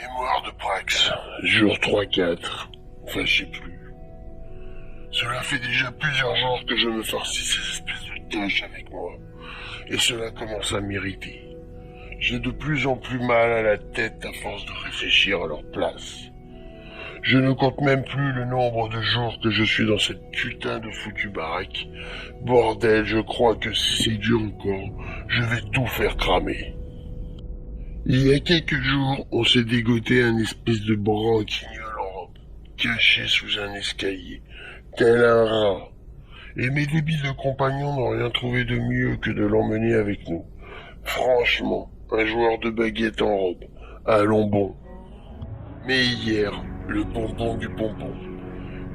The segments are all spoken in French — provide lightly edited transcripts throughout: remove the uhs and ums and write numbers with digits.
Mémoire de Prax, jour 3-4, enfin je sais plus. Cela fait déjà plusieurs jours que je me farcis ces espèces de tâches avec moi, et cela commence à m'irriter. J'ai de plus en plus mal à la tête à force de réfléchir à leur place. Je ne compte même plus le nombre de jours que je suis dans cette putain de foutue baraque. Bordel, je crois que si c'est dur encore, je vais tout faire cramer. Il y a quelques jours, on s'est dégoté un espèce de branquignol en robe, caché sous un escalier, tel un rat. Et mes débiles compagnons n'ont rien trouvé de mieux que de l'emmener avec nous. Franchement, un joueur de baguette en robe, allons bon. Mais hier, le pompon du pompon.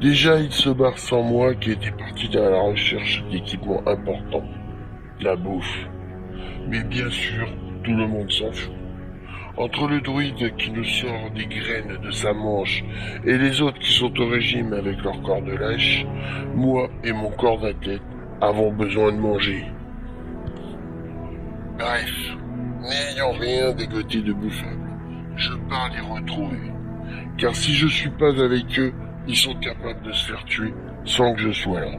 Déjà, il se barre sans moi qui était parti à la recherche d'équipements importants. La bouffe. Mais bien sûr, tout le monde s'en fout. Entre le druide qui nous sort des graines de sa manche et les autres qui sont au régime avec leur corps de lâche, moi et mon corps d'athlète avons besoin de manger. Bref, n'ayant rien dégoté de bouffable, je pars les retrouver. Car si je suis pas avec eux, ils sont capables de se faire tuer sans que je sois là.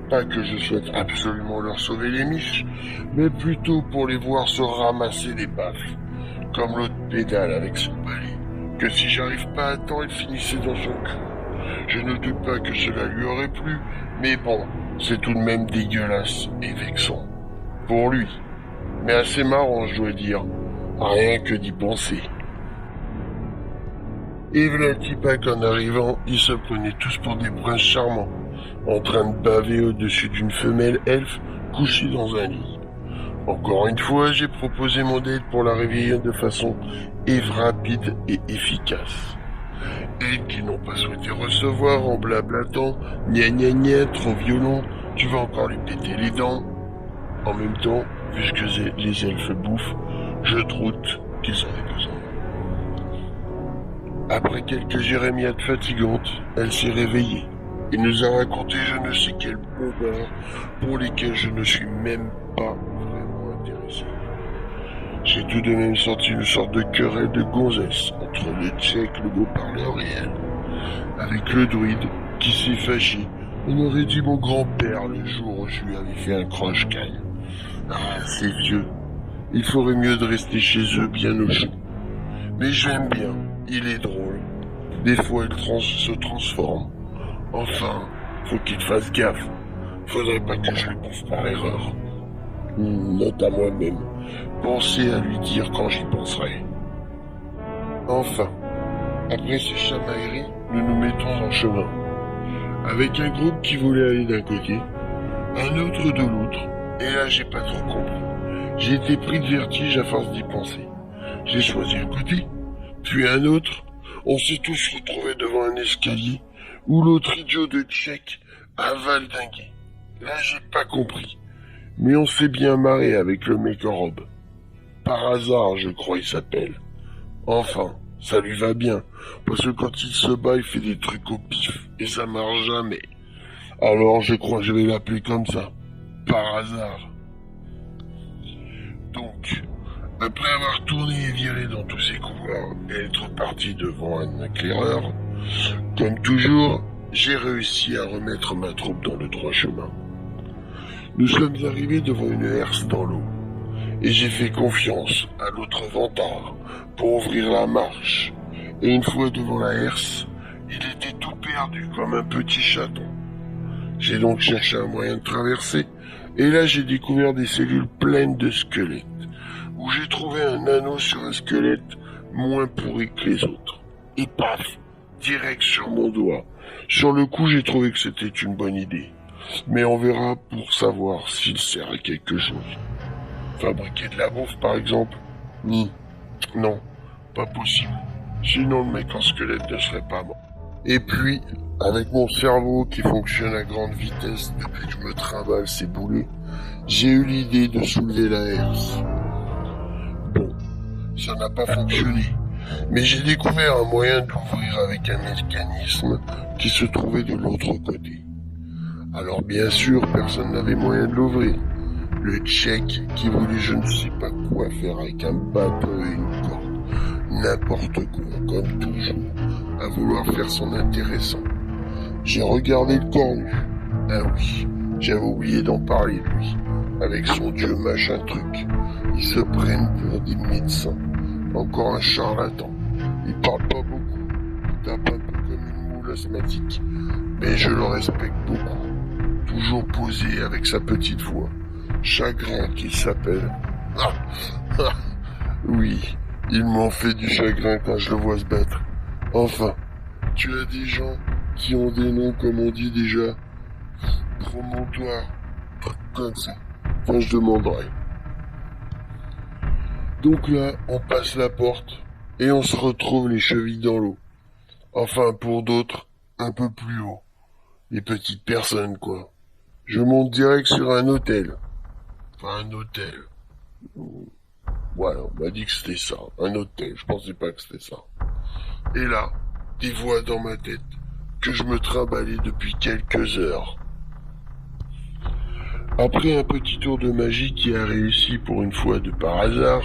Pas que je souhaite absolument leur sauver les miches, mais plutôt pour les voir se ramasser des baffes. Comme l'autre pédale avec son balai, que si j'arrive pas à temps, il finissait dans son cul. Je ne doute pas que cela lui aurait plu, mais bon, c'est tout de même dégueulasse et vexant. Pour lui. Mais assez marrant, je dois dire. Rien que d'y penser. Et voilà Tipa qu'en arrivant, ils se prenaient tous pour des princes charmants, en train de baver au-dessus d'une femelle elfe couchée dans un lit. Encore une fois, j'ai proposé mon aide pour la réveiller de façon rapide et efficace. Aide qu'ils n'ont pas souhaité recevoir en blablatant « Gna gna gna, trop violent, tu vas encore lui péter les dents ». En même temps, puisque les elfes bouffent, je troute qu'ils en aient besoin. Après quelques jérémiades fatigantes, elle s'est réveillée et nous a raconté je ne sais quel bombard pour lesquels je ne suis même pas vraiment intéressé. J'ai tout de même senti une sorte de querelle de gonzesse entre le tchèque, le beau-parleur et elle, avec le druide qui s'est fâché. On aurait dit mon grand-père le jour où je lui avais fait un croche-caille. Ah, c'est vieux. Il ferait mieux de rester chez eux bien au chaud. Mais je l'aime bien, il est drôle. Des fois il se transforme. Enfin, faut qu'il fasse gaffe. Faudrait pas que je le bouffe par erreur. Note à moi-même. Pensez à lui dire quand j'y penserai. Enfin, après ces chamailleries, nous nous mettons en chemin. Avec un groupe qui voulait aller d'un côté, un autre de l'autre, et là j'ai pas trop compris. J'ai été pris de vertige à force d'y penser. J'ai choisi un côté, puis un autre. On s'est tous retrouvés devant un escalier où l'autre idiot de tchèque a valdingué. Là j'ai pas compris. Mais on s'est bien marré avec le mec en robe. Par hasard, je crois il s'appelle. Enfin, ça lui va bien, parce que quand il se bat, il fait des trucs au pif, et ça marche jamais. Alors je crois que je vais l'appeler comme ça. Par hasard. Donc, après avoir tourné et viré dans tous ces couloirs et être parti devant un éclaireur, comme toujours, j'ai réussi à remettre ma troupe dans le droit chemin. Nous sommes arrivés devant une herse dans l'eau, et j'ai fait confiance à l'autre vantard pour ouvrir la marche. Et une fois devant la herse, il était tout perdu comme un petit chaton. J'ai donc cherché un moyen de traverser, et là j'ai découvert des cellules pleines de squelettes, où j'ai trouvé un anneau sur un squelette moins pourri que les autres. Et paf, direct sur mon doigt. Sur le coup, j'ai trouvé que c'était une bonne idée. Mais on verra pour savoir s'il sert à quelque chose. Fabriquer de la bouffe, par exemple? Non, pas possible. Sinon, le mec en squelette ne serait pas mort. Et puis, avec mon cerveau qui fonctionne à grande vitesse depuis que je me trimballe ces boulets, j'ai eu l'idée de soulever la herse. Bon, ça n'a pas fonctionné. Mais j'ai découvert un moyen de l'ouvrir avec un mécanisme qui se trouvait de l'autre côté. Alors bien sûr, personne n'avait moyen de l'ouvrir. Le tchèque qui voulait je ne sais pas quoi faire avec un bateau et une corde n'importe quoi, comme toujours, à vouloir faire son intéressant. J'ai regardé le cornu. Ah oui, j'avais oublié d'en parler, lui. Avec son dieu machin truc. Ils se prennent pour des médecins. Encore un charlatan. Il parle pas beaucoup. Il tape un peu comme une moule asthmatique. Mais je le respecte beaucoup. Toujours posé avec sa petite voix. Chagrin qu'il s'appelle. Ah, ah, oui, il m'en fait du chagrin quand je le vois se battre. Enfin, tu as des gens qui ont des noms comme on dit déjà. Promontoire. Comme ça. Enfin, je demanderai. Donc là, on passe la porte et on se retrouve les chevilles dans l'eau. Enfin, pour d'autres, un peu plus haut. Les petites personnes, quoi. Je monte direct sur un hôtel. Enfin, un hôtel. Ouais, on m'a dit que c'était ça. Un hôtel. Je pensais pas que c'était ça. Et là, des voix dans ma tête que je me trimballais depuis quelques heures. Après un petit tour de magie qui a réussi pour une fois de par hasard,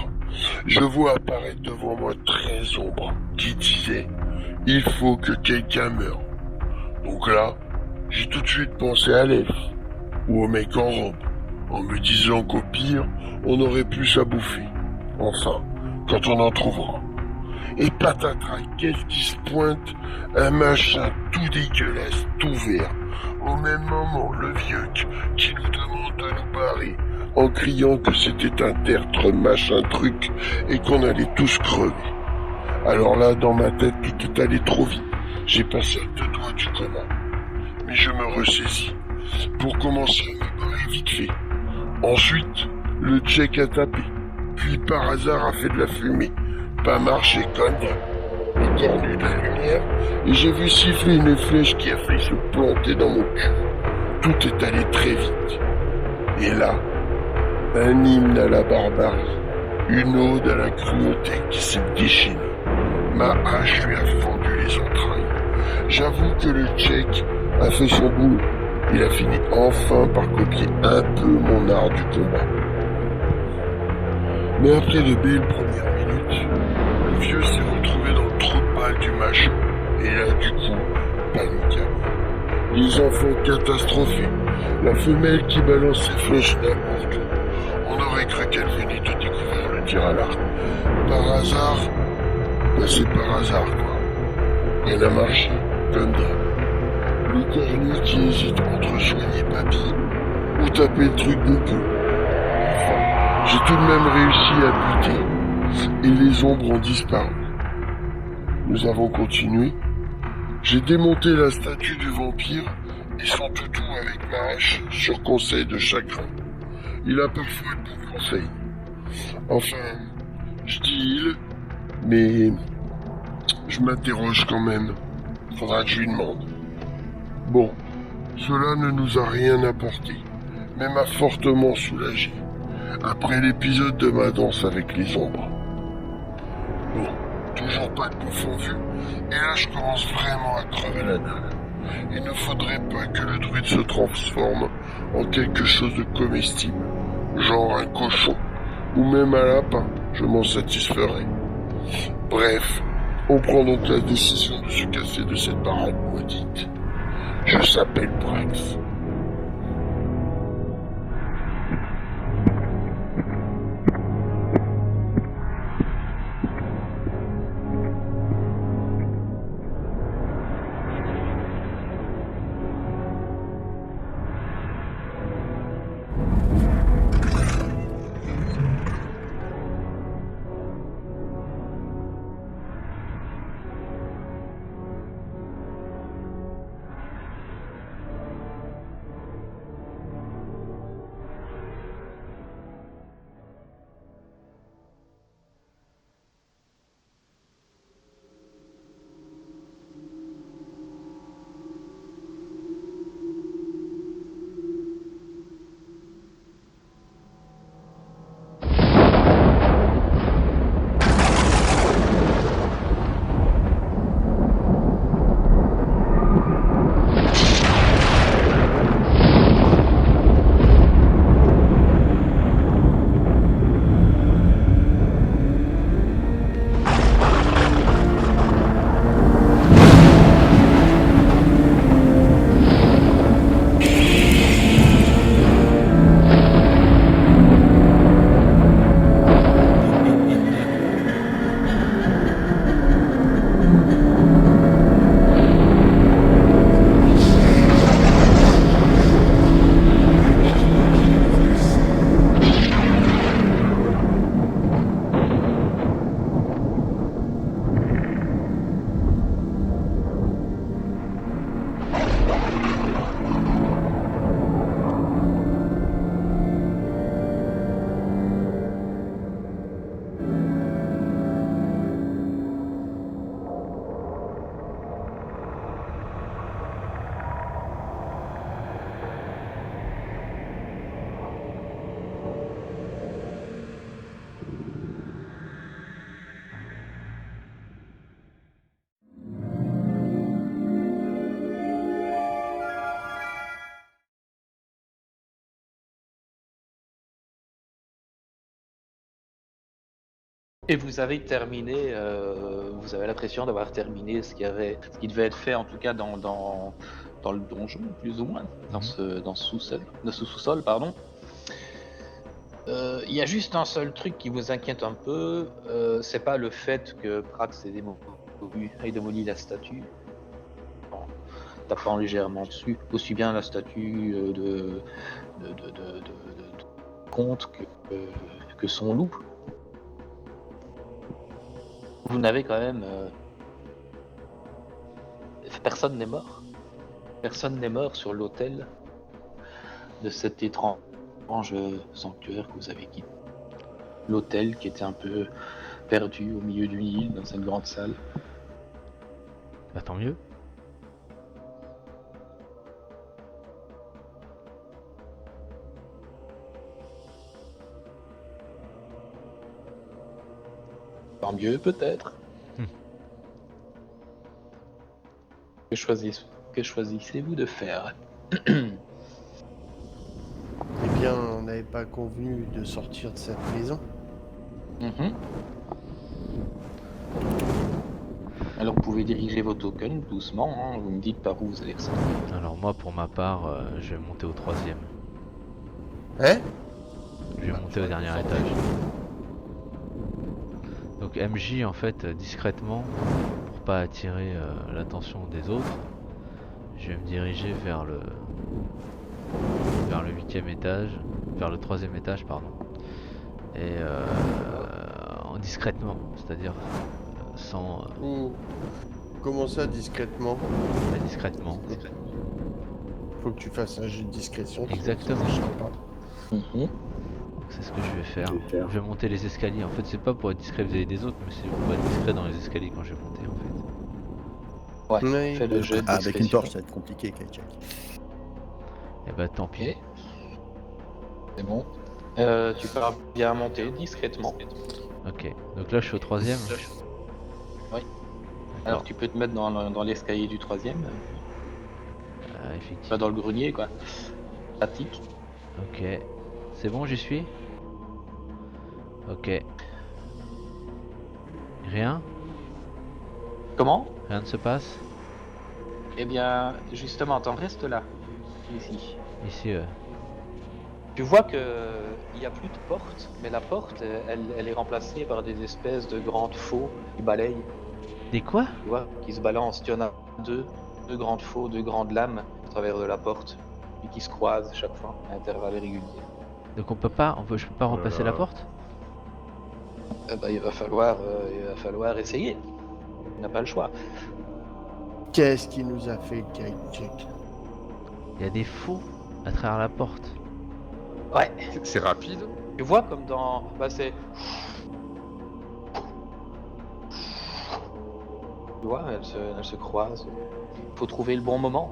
je vois apparaître devant moi 13 ombres qui disaient « Il faut que quelqu'un meure ». Donc là, j'ai tout de suite pensé à l'elfe ou au mec en robe, en me disant qu'au pire, on aurait plus à bouffer. Enfin, quand on en trouvera. Et patatras, qu'est-ce qui se pointe? Un machin tout dégueulasse, tout vert. Au même moment, le vieux qui nous demande de nous barrer, en criant que c'était un tertre machin truc et qu'on allait tous crever. Alors là, dans ma tête, tout est allé trop vite. J'ai passé à 2 doigts du coma. Mais je me ressaisis pour commencer à me barrer vite fait. Ensuite, le tchèque a tapé, puis par hasard a fait de la fumée. Pas marché comme d'hab. Le cornu de la lumière, et j'ai vu siffler une flèche qui a failli se planter dans mon cul. Tout est allé très vite. Et là, un hymne à la barbarie, une ode à la cruauté qui s'est déchaînée. Ma hache lui a fendu les entrailles. J'avoue que le tchèque a fait son boulot. Il a fini enfin par copier un peu mon art du combat. Mais après de belles premières minutes, le vieux s'est retrouvé dans le trou de balle du machin. Et là, du coup, paniquable. Les enfants catastrophés. La femelle qui balance ses flèches n'importe où. On aurait cru qu'elle venait de découvrir le tir à l'arc. Par hasard, c'est par hasard, quoi. Rien n'a marché, comme d'hab. Le cornu qui hésite entre soigner papy ou taper le truc de peu. Enfin, j'ai tout de même réussi à buter et les ombres ont disparu. Nous avons continué. J'ai démonté la statue du vampire et son toutou avec ma hache sur conseil de chacun. Il a parfois de bons conseils. Enfin, je dis il, mais je m'interroge quand même. Faudra que je lui demande. Bon, cela ne nous a rien apporté, mais m'a fortement soulagé. Après l'épisode de ma danse avec les ombres. Bon, toujours pas de bouffe en vue, et là je commence vraiment à crever la dalle. Il ne faudrait pas que le druide se transforme en quelque chose de comestible, genre un cochon, ou même un lapin, je m'en satisferais. Bref, on prend donc la décision de se casser de cette baraque maudite. Je s'appelle Brax. Et vous avez terminé, vous avez l'impression d'avoir terminé ce qui devait être fait, en tout cas dans le donjon, plus ou moins, dans ce sous-sol, pardon. Il y a juste un seul truc qui vous inquiète un peu, c'est pas le fait que Prax ait démoli la statue, en tapant légèrement dessus, aussi bien la statue de comte que son loup. Vous n'avez quand même personne n'est mort. Personne n'est mort sur l'autel de cet étrange sanctuaire que vous avez quitté. L'autel qui était un peu perdu au milieu d'une île dans une grande salle. Bah tant mieux. Tant mieux peut-être. Que choisissez-vous de faire? Eh bien, on n'avait pas convenu de sortir de cette maison. Alors vous pouvez diriger vos tokens doucement, hein, vous me dites par où vous allez ressortir. Alors moi pour ma part, je vais monter au 3e. Hein? Je vais monter au dernier étage. Donc MJ en fait discrètement, pour pas attirer l'attention des autres, je vais me diriger vers le 8e étage, vers le 3e étage pardon. Et en discrètement, c'est-à-dire sans... Comment ça, discrètement? Pas discrètement. Faut que tu fasses un jeu de discrétion. Exactement. Ça marchera pas. C'est ce que je vais faire. Je vais monter les escaliers. En fait, c'est pas pour être discret vis-à-vis des autres, mais c'est pour être discret dans les escaliers quand je vais monter en fait. Ouais, Oui. fais le jeu de Avec une discrétion. torche, ça va être compliqué, Kajak. Et bah tant pis. Ok. C'est bon. Tu peux bien monter discrètement. Ok, donc là je suis au 3e. Oui. Alors tu peux te mettre dans l'escalier du 3e, Effectivement. pas dans le grenier quoi. Pratique. Ok. C'est bon, j'y suis? Ok. Rien? Comment? Rien ne se passe? Eh bien, justement, t'en restes là, ici. Ici, Tu vois que il n'y a plus de porte, mais la porte, elle est remplacée par des espèces de grandes faux qui balayent, Des quoi? tu vois, qui se balancent. Tu en as deux grandes faux, deux grandes lames à travers de la porte, et qui se croisent chaque fois à intervalles réguliers. Donc je peux pas remplacer la porte? Il va falloir essayer. On n'a pas le choix. Qu'est-ce qui nous a fait, Kajak? Il y a des faux à travers la porte. Ouais. C'est rapide. Tu vois comme dans... c'est... Tu vois, elles se croisent. Il faut trouver le bon moment.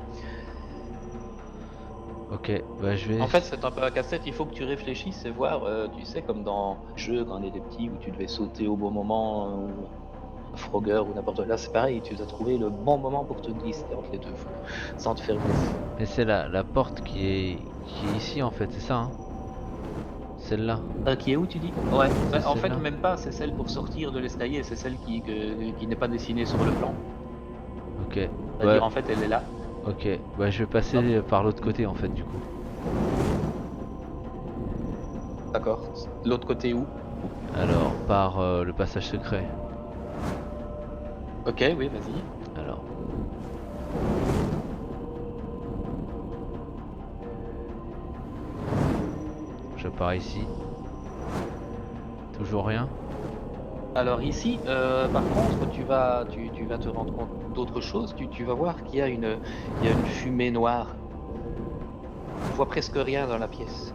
Ok, bah je vais... En fait, c'est un peu un casse-tête, il faut que tu réfléchisses et voir, tu sais, comme dans le jeu quand on était petit, où tu devais sauter au bon moment, un Frogger ou n'importe quoi. Là, c'est pareil, tu dois trouver le bon moment pour te glisser entre les deux fous, sans te faire blesser. Mais c'est la porte qui est ici en fait, c'est ça hein? Celle-là. Qui est où, tu dis? Ouais, C'est en fait, celle-là. même pas, c'est celle pour sortir de l'escalier, c'est celle qui n'est pas dessinée sur le plan. Ok. C'est-à-dire, Ouais. en fait, elle est là. Ok, bah je vais passer par l'autre côté en fait du coup. D'accord. L'autre côté où? Alors, par le passage secret. Ok, oui, vas-y. Alors. Je pars ici. Toujours rien. Alors ici, par contre, tu vas te rendre compte d'autre chose. Tu vas voir qu'il y a une fumée noire. Tu vois presque rien dans la pièce.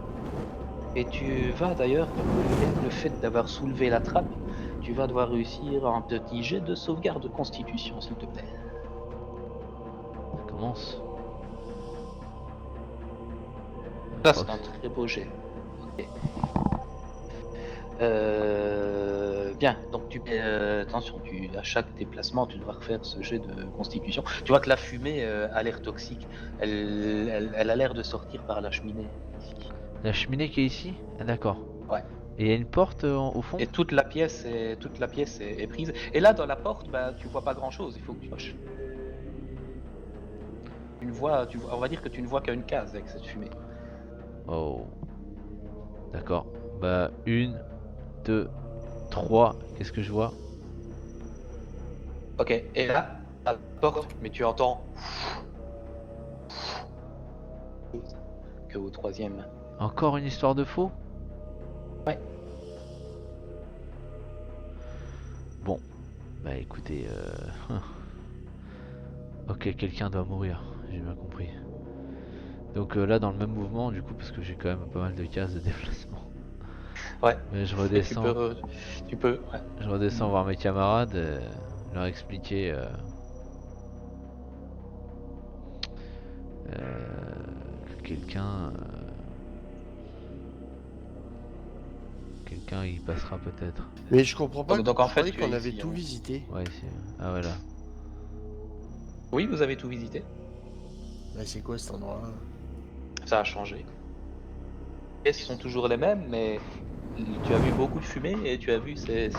Et tu vas d'ailleurs, le fait d'avoir soulevé la trappe, tu vas devoir réussir un petit jet de sauvegarde de constitution, s'il te plaît. Ça commence. Ça, c'est un très beau jet. Ok. Bien, donc attention, à chaque déplacement, tu dois refaire ce jet de constitution. Tu vois que la fumée a l'air toxique. Elle a l'air de sortir par la cheminée. Ici. La cheminée qui est ici? Ah d'accord. Ouais. Et il y a une porte au fond? Et toute la pièce est prise. Et là, dans la porte, bah, tu vois pas grand-chose. Il faut que tu coches. On va dire que tu ne vois qu'une case avec cette fumée. Oh. D'accord. Bah, 1, 2, 3. Qu'est-ce que je vois? Ok. Et là, à la porte, mais tu entends que au troisième. Encore une histoire de faux? Ouais. Bon. Bah écoutez, ok, quelqu'un doit mourir, j'ai bien compris. Donc là dans le même mouvement du coup parce que j'ai quand même pas mal de cases de déplacement. Ouais. Mais je Et redescends, tu peux. Ouais. je redescends voir mes camarades, leur expliquer que quelqu'un y passera peut-être. Mais je comprends pas. Donc en Je fait, croyais tu es qu'on avait ici, tout hein. visité. Ouais c'est... Ah voilà. Oui, vous avez tout visité. Bah, c'est quoi cet endroit? Ça a changé. Les pièces sont toujours les mêmes, mais tu as vu beaucoup de fumée et tu as vu ces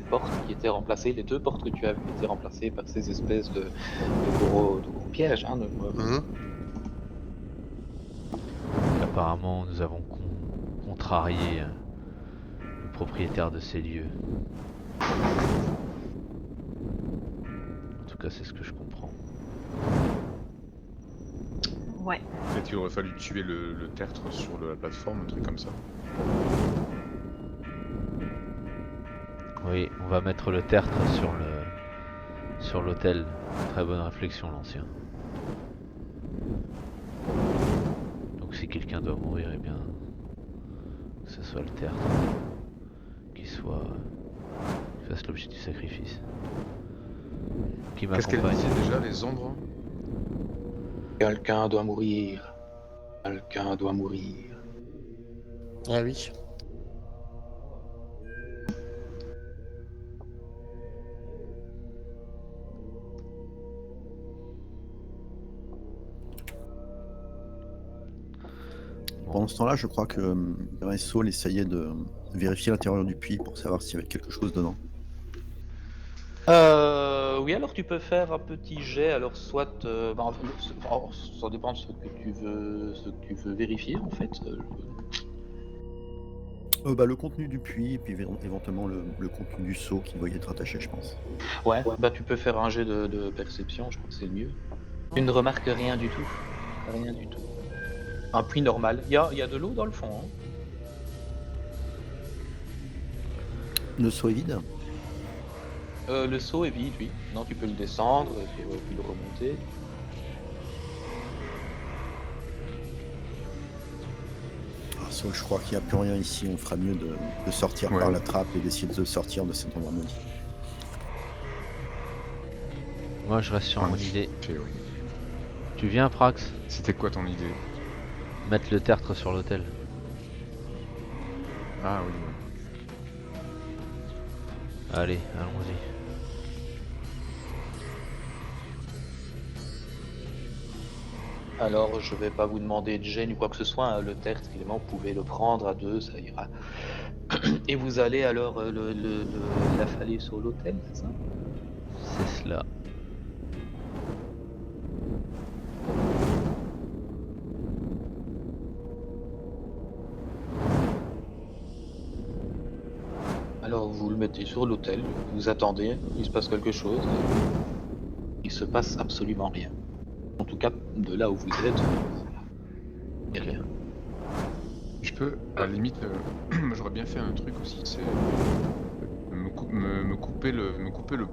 portes qui étaient remplacées. Les deux portes que tu as vues étaient remplacées par ces espèces de gros pièges. Hein, Apparemment nous avons contrarié le propriétaire de ces lieux. En tout cas c'est ce que je comprends. Ouais. Peut-être qu'il aurait fallu tuer le tertre sur la plateforme, un truc comme ça. Oui, on va mettre le tertre sur l'autel. Très bonne réflexion l'ancien. Donc si quelqu'un doit mourir, eh bien que ce soit le tertre qui fasse l'objet du sacrifice. Qui Qu'est-ce qu'elle m'accompagne. disait déjà, les ombres? Quelqu'un doit mourir. Quelqu'un doit mourir. Ah oui. Pendant ce temps-là, je crois que Saul essayait de vérifier l'intérieur du puits pour savoir s'il y avait quelque chose dedans. Oui, alors tu peux faire un petit jet. Alors soit, ça dépend de ce que tu veux vérifier en fait. Le contenu du puits, et puis éventuellement le contenu du seau qui doit y être attaché, je pense. Ouais. Bah tu peux faire un jet de perception. Je crois que c'est le mieux. Tu ne remarques rien du tout. Rien du tout. Un puits normal. Il y a de l'eau dans le fond. Hein. Le seau est vide. Le seau est vide, oui. Non, tu peux le descendre, puis le remonter. Saul, je crois qu'il n'y a plus rien ici. On fera mieux de sortir par la trappe et d'essayer de sortir de cet endroit maudit. Moi je reste sur mon idée. Ok, oui. Tu viens Prax? C'était quoi ton idée? Mettre le tertre sur l'autel. Ah oui. Allez, allons-y. Alors, je vais pas vous demander de jet ni quoi que ce soit. Hein. Le tertre, évidemment, vous pouvez le prendre à deux, ça ira. Et vous allez alors l'affaler sur l'autel, c'est ça? C'est cela. Alors, vous le mettez sur l'autel, vous attendez, il se passe quelque chose. Il se passe absolument rien. En tout cas, de là où vous êtes, il n'y a rien. Je peux, à la limite, j'aurais bien fait un truc aussi, c'est me couper le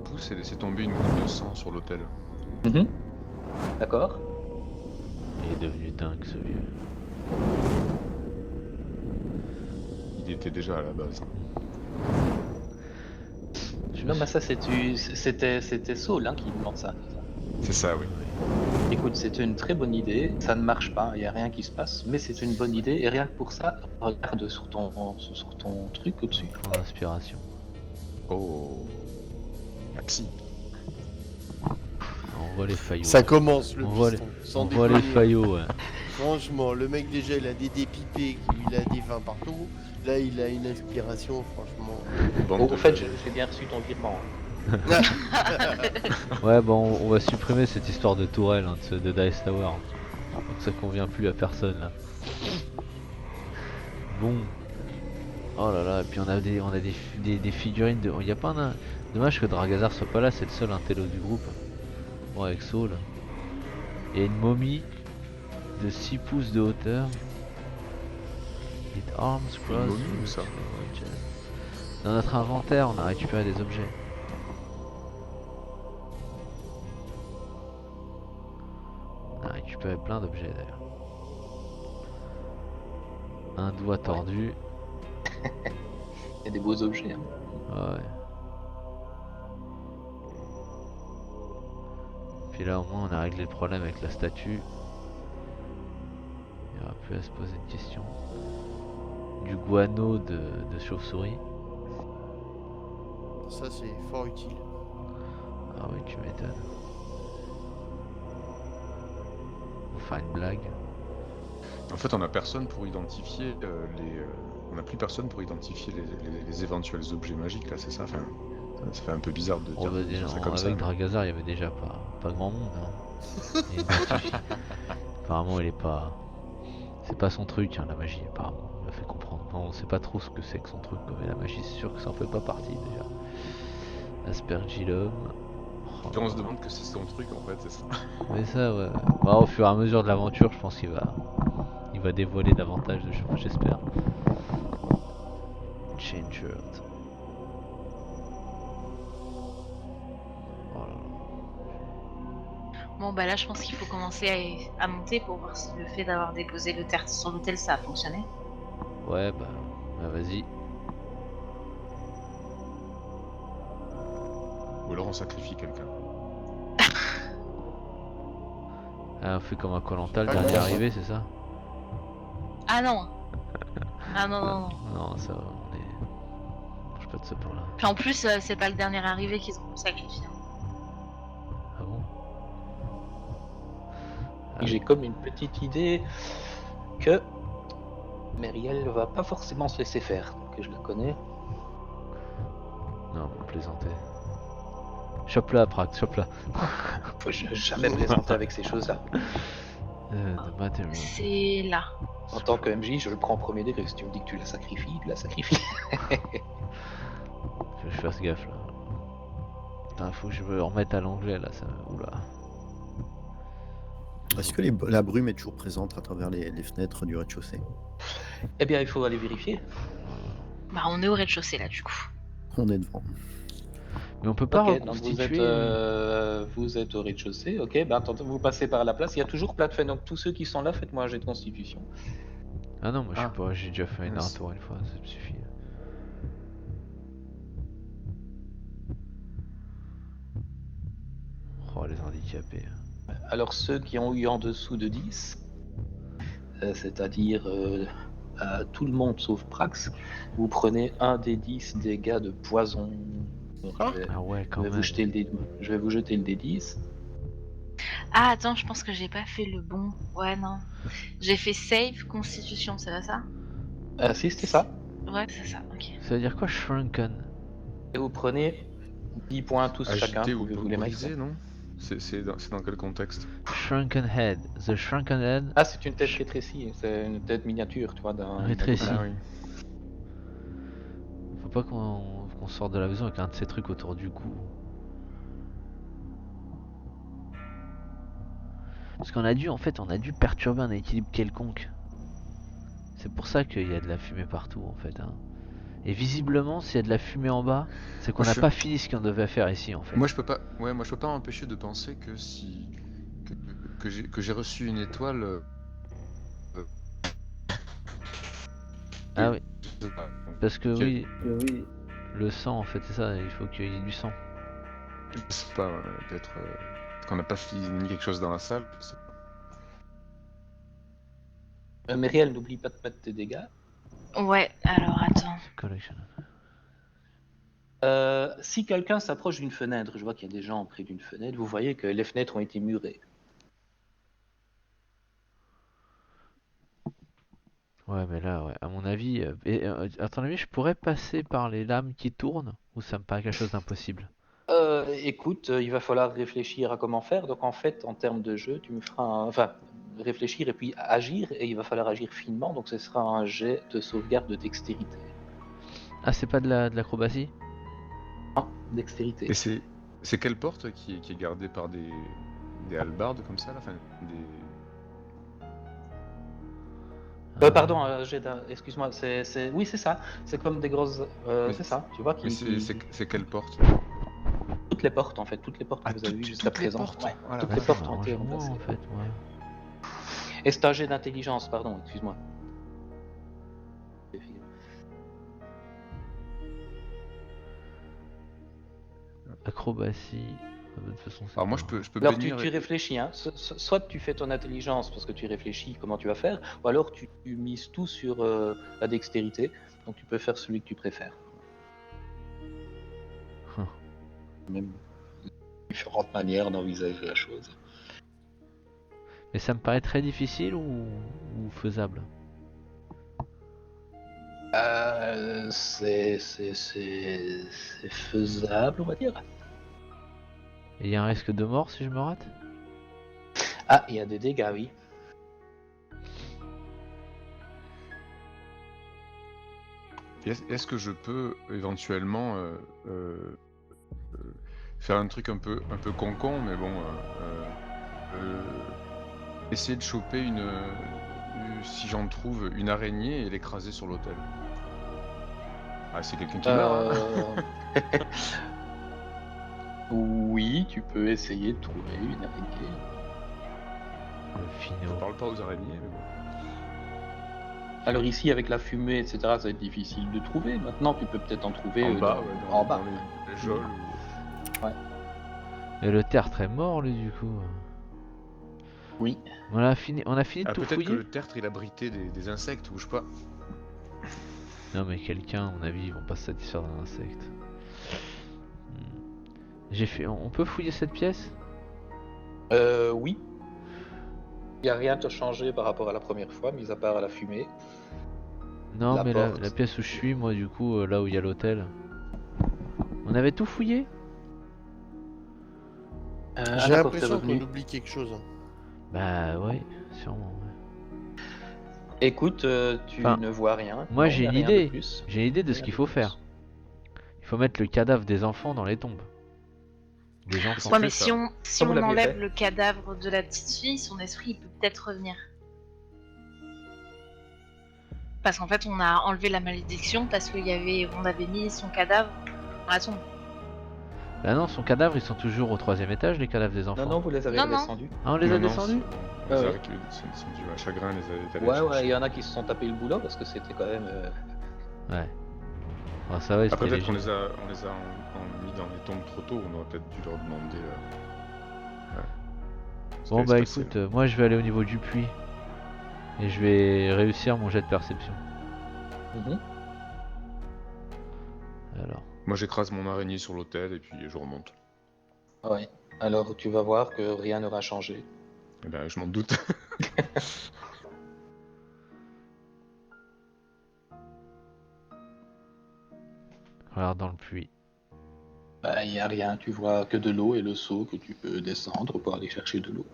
pouce et laisser tomber une goutte de sang sur l'autel. D'accord. Il est devenu dingue ce vieux. Il était déjà à la base. Non, mais ça, c'était Saul hein, qui demande ça. C'est ça, oui. Écoute, c'est une très bonne idée. Ça ne marche pas, il n'y a rien qui se passe, mais c'est une bonne idée. Et rien que pour ça, regarde sur ton truc au-dessus. Prends l'inspiration. Oh. Maxi. On voit les faillots. Ça commence le On voit piston. On voit les faillots, ouais. Franchement, le mec déjà il a des dépipés, il a des vins partout. Là il a une inspiration, franchement. Bande de Au fait, jeunes. j'ai bien reçu ton virement. Ouais, bon, on va supprimer cette histoire de tourelle hein, de Dice Tower. Donc ça convient plus à personne là. Bon. Oh là là, et puis on a des figurines de. Il y a pas un. Dommage que Dragazar soit pas là, c'est le seul intello du groupe. Bon, avec Saul. Il y a une momie de 6 pouces de hauteur. With arms crossed. momie ou ça Dans notre inventaire, on a récupéré des objets. On a récupéré plein d'objets d'ailleurs. Un doigt tordu. Il y a des beaux objets. Hein. Ouais. Puis là au moins on a réglé le problème avec la statue. Il n'y aura plus à se poser de questions. Du guano de chauve-souris. Ça c'est fort utile. Ah oui, tu m'étonnes. Enfin une blague. En fait, on a personne pour identifier on n'a plus personne pour identifier les éventuels objets magiques là, c'est ça. Enfin, ça fait un peu bizarre de On va dire déjà, ça comme ça. avec Dragazar, il y avait déjà pas grand monde. Hein. Il identifie. Apparemment, il est pas. C'est pas son truc, hein, la magie. Apparemment, il m'a fait comprendre. Non, on sait pas trop ce que c'est que son truc, mais la magie, c'est sûr que ça en fait pas partie déjà. Aspergillum. Oh, On se demande que c'est son truc en fait, c'est ça. mais ça, ouais. Bah, au fur et à mesure de l'aventure, je pense qu'il va dévoiler davantage de choses, j'espère. Changered. Oh là là. Bon, bah là, je pense qu'il faut commencer à monter pour voir si le fait d'avoir déposé le tertre sur l'hôtel, ça a fonctionné. Ouais, bah vas-y. Ou alors on sacrifie quelqu'un. Ah, on fait comme un Koh-Lanta, le Ah, dernier non. arrivé, c'est ça? Ah non. Ah non, non, non. Non, ça va, on est. Mange pas de ce pain là. Puis en plus, c'est pas le dernier arrivé qu'ils ont sacrifié. Ah bon? Et j'ai comme une petite idée que Meriel va pas forcément se laisser faire. Que je la connais. Non, vous plaisantez. Chope-la, Prax, chope-la. Faut jamais plaisanter avec ces choses-là. The material. C'est là. En tant que MJ, je le prends en premier degré. Si tu me dis que tu la sacrifies, tu la sacrifies. Faut que je fasse gaffe là. Putain, faut que je me remette à l'anglais là, ça. Oula. Est-ce que la brume est toujours présente à travers les fenêtres du rez-de-chaussée? Eh bien, il faut aller vérifier. Bah, on est au rez-de-chaussée là, du coup. On est devant. Mais on peut pas Ok, donc reconstituer. vous êtes au rez-de-chaussée. Ok, ben attendez, vous passez par la place. Il y a toujours plein de fenêtres. Donc tous ceux qui sont là, faites-moi un jet de constitution. Ah non, moi je Ah. sais pas, j'ai déjà fait un Mince. tour une fois, ça me suffit. Oh, les handicapés. Alors ceux qui ont eu en dessous de 10, c'est-à-dire tout le monde sauf Prax, vous prenez un des 10 dégâts de poison. Donc, Ah ouais, je quand vais même. vous jeter le dé, je vais vous jeter le dé 10. Ah, attends, je pense que j'ai pas fait le bon. Ouais, non. J'ai fait save, constitution, c'est pas ça? Si, c'est ça. Ouais, c'est ça, ok. Ça veut dire quoi, shrunken? Et vous prenez 10 points tous chacun. Agité ou Pouvez-vous les mettre? brisé, non? C'est dans quel contexte? Shrunken head. The shrunken head. Ah, c'est une tête rétrécie. C'est une tête miniature, tu vois. Rétrécie. Ah oui. Faut pas qu'on sorte de la maison avec un de ces trucs autour du cou. Parce qu'on a dû, en fait, on a dû perturber un équilibre quelconque. C'est pour ça qu'il y a de la fumée partout, en fait. Hein. Et visiblement, s'il y a de la fumée en bas, c'est qu'on Moi, n'a je- pas fini ce qu'on devait faire ici, en fait. Moi je peux pas m'empêcher de penser que que j'ai reçu une étoile. Ah oui, parce que Quel- oui, le sang, en fait, c'est ça, il faut qu'il y ait du sang. Je sais pas, peut-être qu'on n'a pas fini quelque chose dans la salle. Meriel, n'oublie pas de mettre tes dégâts. Ouais, alors attends. Collection. Si quelqu'un s'approche d'une fenêtre, je vois qu'il y a des gens près d'une fenêtre, vous voyez que les fenêtres ont été murées. Ouais, mais là, ouais, à mon avis, à ton avis, je pourrais passer par les lames qui tournent ou ça me paraît quelque chose d'impossible? Écoute, il va falloir réfléchir à comment faire. Donc en fait, en termes de jeu, tu me feras enfin, réfléchir et puis agir, et il va falloir agir finement. Donc ce sera un jet de sauvegarde de dextérité. Ah, c'est pas de l'acrobatie? Non, dextérité. Et c'est quelle porte qui est gardée par des hallebardes comme ça là, enfin, Pardon, excuse-moi, oui, c'est ça. C'est comme des grosses. Mais C'est ça, tu vois, Mais c'est quelle porte? toutes les portes en fait, toutes les portes que Ah, vous avez vues toutes jusqu'à les présent. portes. Ouais, Oh la toutes Ouais, les ça portes ont m'arrange été moins remplacées. en fait, ouais. Et c'est un jet d'intelligence, pardon, excuse-moi. Acrobatie, de toute façon, c'est Alors moi pas- je peux Alors bénir. tu réfléchis, hein. Soit tu fais ton intelligence parce que tu réfléchis comment tu vas faire, ou alors tu mises tout sur la dextérité, donc tu peux faire celui que tu préfères. Même différentes manières d'envisager la chose. Mais ça me paraît très difficile ou faisable? C'est faisable, on va dire. Et il y a un risque de mort si je me rate? Ah, il y a des dégâts, oui. Est-ce que je peux éventuellement faire un truc un peu con, mais bon, essayer de choper si j'en trouve une araignée et l'écraser sur l'autel. Ah, c'est quelqu'un qui meurt. Hein. Oui, tu peux essayer de trouver une araignée. Le Je finot. parle pas aux araignées, mais bon. Alors ici, avec la fumée, etc., ça va être difficile de trouver. Maintenant, tu peux peut-être en trouver En bas, en dans bas. les geôles. Et le tertre est mort lui du coup. Oui. On a fini de Ah, tout peut-être que fouiller? le tertre il abritait des insectes ou je sais pas. Non mais quelqu'un, à mon avis, ils vont pas se satisfaire d'un insecte. On peut fouiller cette pièce? Oui. Il n'y a rien de changé par rapport à la première fois, mis à part à la fumée. Non, La mais porte. la pièce où je suis, moi, du coup, là où il y a l'hôtel. On avait tout fouillé? J'ai d'accord, l'impression c'est revenu. qu'on oublie quelque chose. Bah ouais, sûrement. Ouais. Écoute, tu Enfin, ne vois rien. moi, Non, j'ai y a une rien de idée. plus. J'ai une idée de ce Rien qu'il de faut plus. faire. Il faut mettre le cadavre des enfants dans les tombes. Des enfants. Ouais, fait mais ça. si Comme on vous l'aviez enlève fait. le cadavre de la petite fille, son esprit il peut peut-être revenir. Parce qu'en fait, on a enlevé la malédiction parce qu'on avait mis son cadavre dans la tombe. Bah non, son cadavre, ils sont toujours au 3e étage, les cadavres des enfants. Non, non, vous les avez Non, non. redescendus. Ah, on les a Non, descendus? Les Ah ouais. arêtes sont descendues à chagrin, les a étalés. Ouais, ouais, il y en a qui se sont tapés le boulot parce que c'était quand même. Ouais. Ah, ça va, Après, c'était peut-être qu'on léger. les a mis dans les tombes trop tôt, on aurait peut-être dû leur demander. Ce Bon qui bah allait se passer. écoute, moi je vais aller au niveau du puits. Et je vais réussir mon jet de perception. Mhm. Alors. Moi j'écrase mon araignée sur l'autel et puis je remonte. Ouais. Alors tu vas voir que rien n'aura changé. Eh ben, je m'en doute. Regarde dans le puits. Bah, il n'y a rien, tu vois que de l'eau et le seau que tu peux descendre pour aller chercher de l'eau.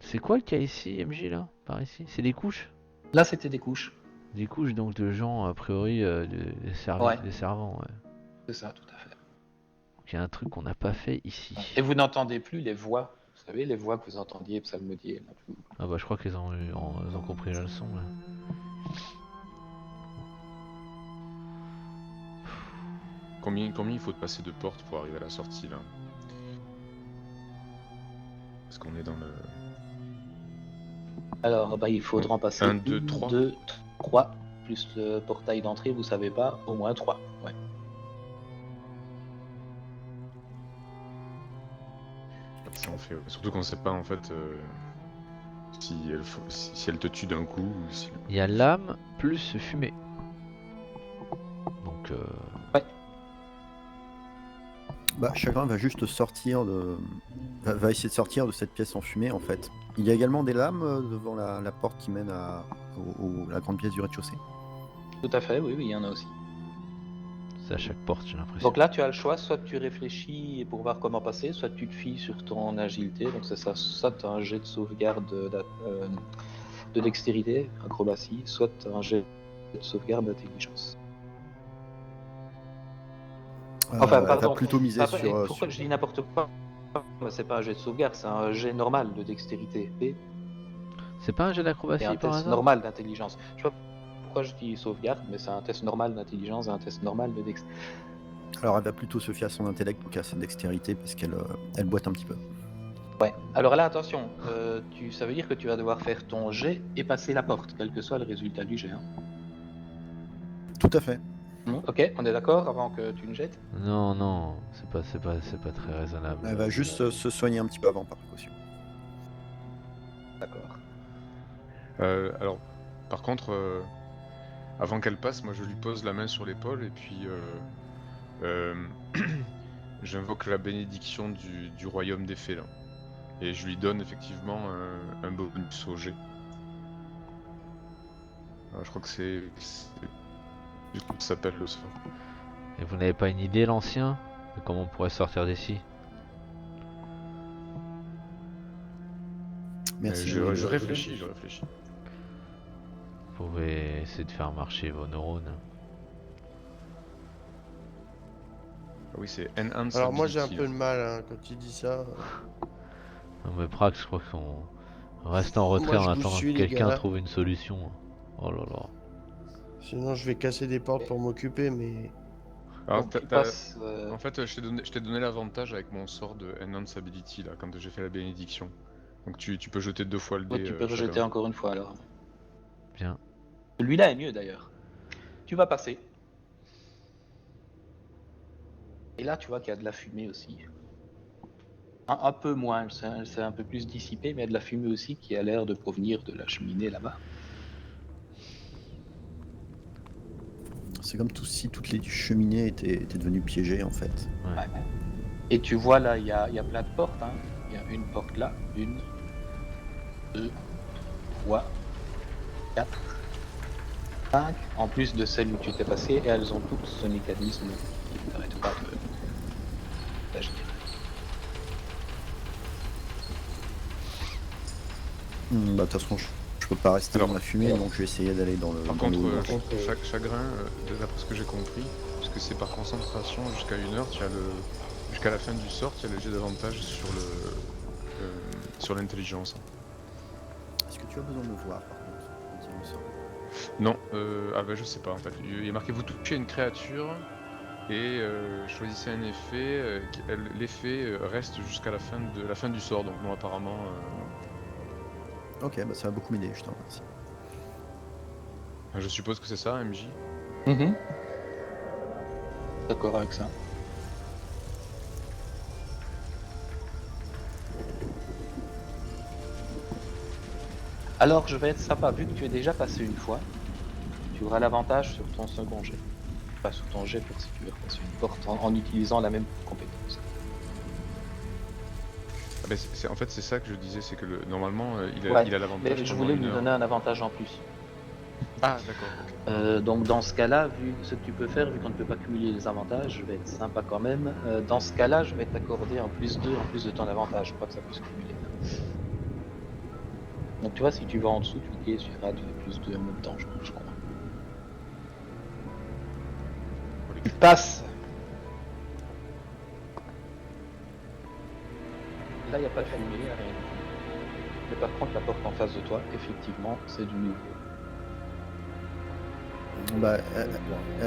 C'est quoi qu'il y a ici, MJ, là? Par ici? C'est des couches? Là, c'était des couches. Des couches donc de gens, a priori, des servants, ouais. C'est ça, tout à fait. Donc il y a un truc qu'on n'a pas fait ici. Et vous n'entendez plus les voix. Vous savez, les voix que vous entendiez psalmodier. Là, plus. Ah bah je crois qu'ils ont compris la leçon, là. Combien il faut de passer de porte pour arriver à la sortie là? Parce qu'on est dans le. Alors, bah, il faudra en passer 1, 2, 3. 2, 3, plus le portail d'entrée, vous savez pas, au moins 3. Ouais. Ça en fait. Surtout qu'on sait pas en fait si elle te tue d'un coup ou si. Il y a l'âme plus fumée. Donc Bah, Chagrin va juste sortir de. Va essayer de sortir de cette pièce enfumée en fait. Il y a également des lames devant la porte qui mène à la grande pièce du rez-de-chaussée. Tout à fait, oui, oui, il y en a aussi. C'est à chaque porte, j'ai l'impression. Donc là, tu as le choix, soit tu réfléchis pour voir comment passer, soit tu te fies sur ton agilité. Donc c'est ça, soit tu as un jet de sauvegarde de dextérité, acrobatie, soit tu as un jet de sauvegarde d'intelligence. Enfin, Elle pardon. va plutôt miser sur... Pourquoi je dis n'importe quoi? C'est pas un jet de sauvegarde, c'est un jet normal de dextérité. C'est pas un jet Et d'acrobatie un par test hasard? normal d'intelligence. Je sais pas pourquoi je dis sauvegarde, mais c'est un test normal d'intelligence et un test normal de dextérité. Alors elle va plutôt se fier à son intellect qu'à sa dextérité parce qu'elle elle boite un petit peu. Ouais. Alors là, attention, ça veut dire que tu vas devoir faire ton jet et passer la porte, quel que soit le résultat du jet. Hein. Tout à fait. Ok, on est d'accord avant que tu ne jettes? Non, non, c'est pas très raisonnable. Elle va juste se soigner un petit peu avant par précaution. D'accord. Alors, par contre, avant qu'elle passe, moi je lui pose la main sur l'épaule et puis j'invoque la bénédiction du royaume des fées là. Et je lui donne effectivement un bonus au jet. Alors, je crois que c'est du coup ça s'appelle le sort. Et vous n'avez pas une idée, l'ancien, de comment on pourrait sortir d'ici? Merci. Je réfléchis, je réfléchis. Vous pouvez essayer de faire marcher vos neurones. Ah oui, c'est Enhance Alors moi j'ai un Ability, peu là. de mal hein, quand tu dis ça. Non mais Prax, je crois qu'on reste en retrait Moi, je en vous attendant suis, que les quelqu'un gars. trouve une solution. Oh là là. Sinon je vais casser des portes pour m'occuper, mais... Alors, Donc, tu passes, en fait, je t'ai donné l'avantage avec mon sort de Enhance Ability là, quand j'ai fait la bénédiction. Donc tu peux jeter 2 fois le dé. tu peux rejeter chacun. encore une fois alors. Bien. Celui-là est mieux d'ailleurs. Tu vas passer. Et là, tu vois qu'il y a de la fumée aussi. Un peu moins, c'est un peu plus dissipé, mais il y a de la fumée aussi qui a l'air de provenir de la cheminée là-bas. C'est comme si toutes les cheminées étaient devenues piégées en fait. Ouais. Et tu vois là, il y a plein de portes. Hein. Il y a une porte là, 1, 2, 3, 4, 5, en plus de celle où tu t'es passé, et elles ont toutes ce mécanisme qui ne permettent pas d'agir. Bah de toute façon je peux pas rester Alors, dans la fumée donc je vais essayer d'aller dans le... Par dans le contre, haut. chagrin, d'après ce que j'ai compris, puisque c'est par concentration jusqu'à 1 heure, jusqu'à la fin du sort, tu as le jet d'avantage sur l'intelligence. Est-ce que tu as besoin de me voir par contre en tirant le sort? Non, je sais pas en fait. Il y a marqué vous touchez une créature et choisissez un effet. L'effet reste jusqu'à la fin du sort, donc non apparemment. Ok, bah ça va beaucoup m'aider, je te remercie. Je suppose que c'est ça, MJ. D'accord avec ça. Alors je vais être sympa, vu que tu es déjà passé une fois, tu auras l'avantage sur ton second jet. Pas sur ton jet pour si tu veux repasser une porte en utilisant la même compétence. Ah, en fait, c'est ça que je disais, c'est que normalement, il Ouais, a l'avantage. mais je pendant voulais 1 lui heure. donner un avantage en plus. Ah, d'accord. Ok. Donc dans ce cas-là, vu ce que tu peux faire, vu qu'on ne peut pas cumuler les avantages, je vais être sympa quand même. Dans ce cas-là, je vais t'accorder un plus 2 en plus de ton avantage, je crois que ça peut se cumuler. Donc tu vois, si tu vas en dessous, tu cliques sur Rad plus 2 en même temps, je crois. Tu passes. Là, il n'y a pas de fumée, il n'y a rien. Mais par contre, la porte en face de toi, effectivement, c'est du nouveau. Bah,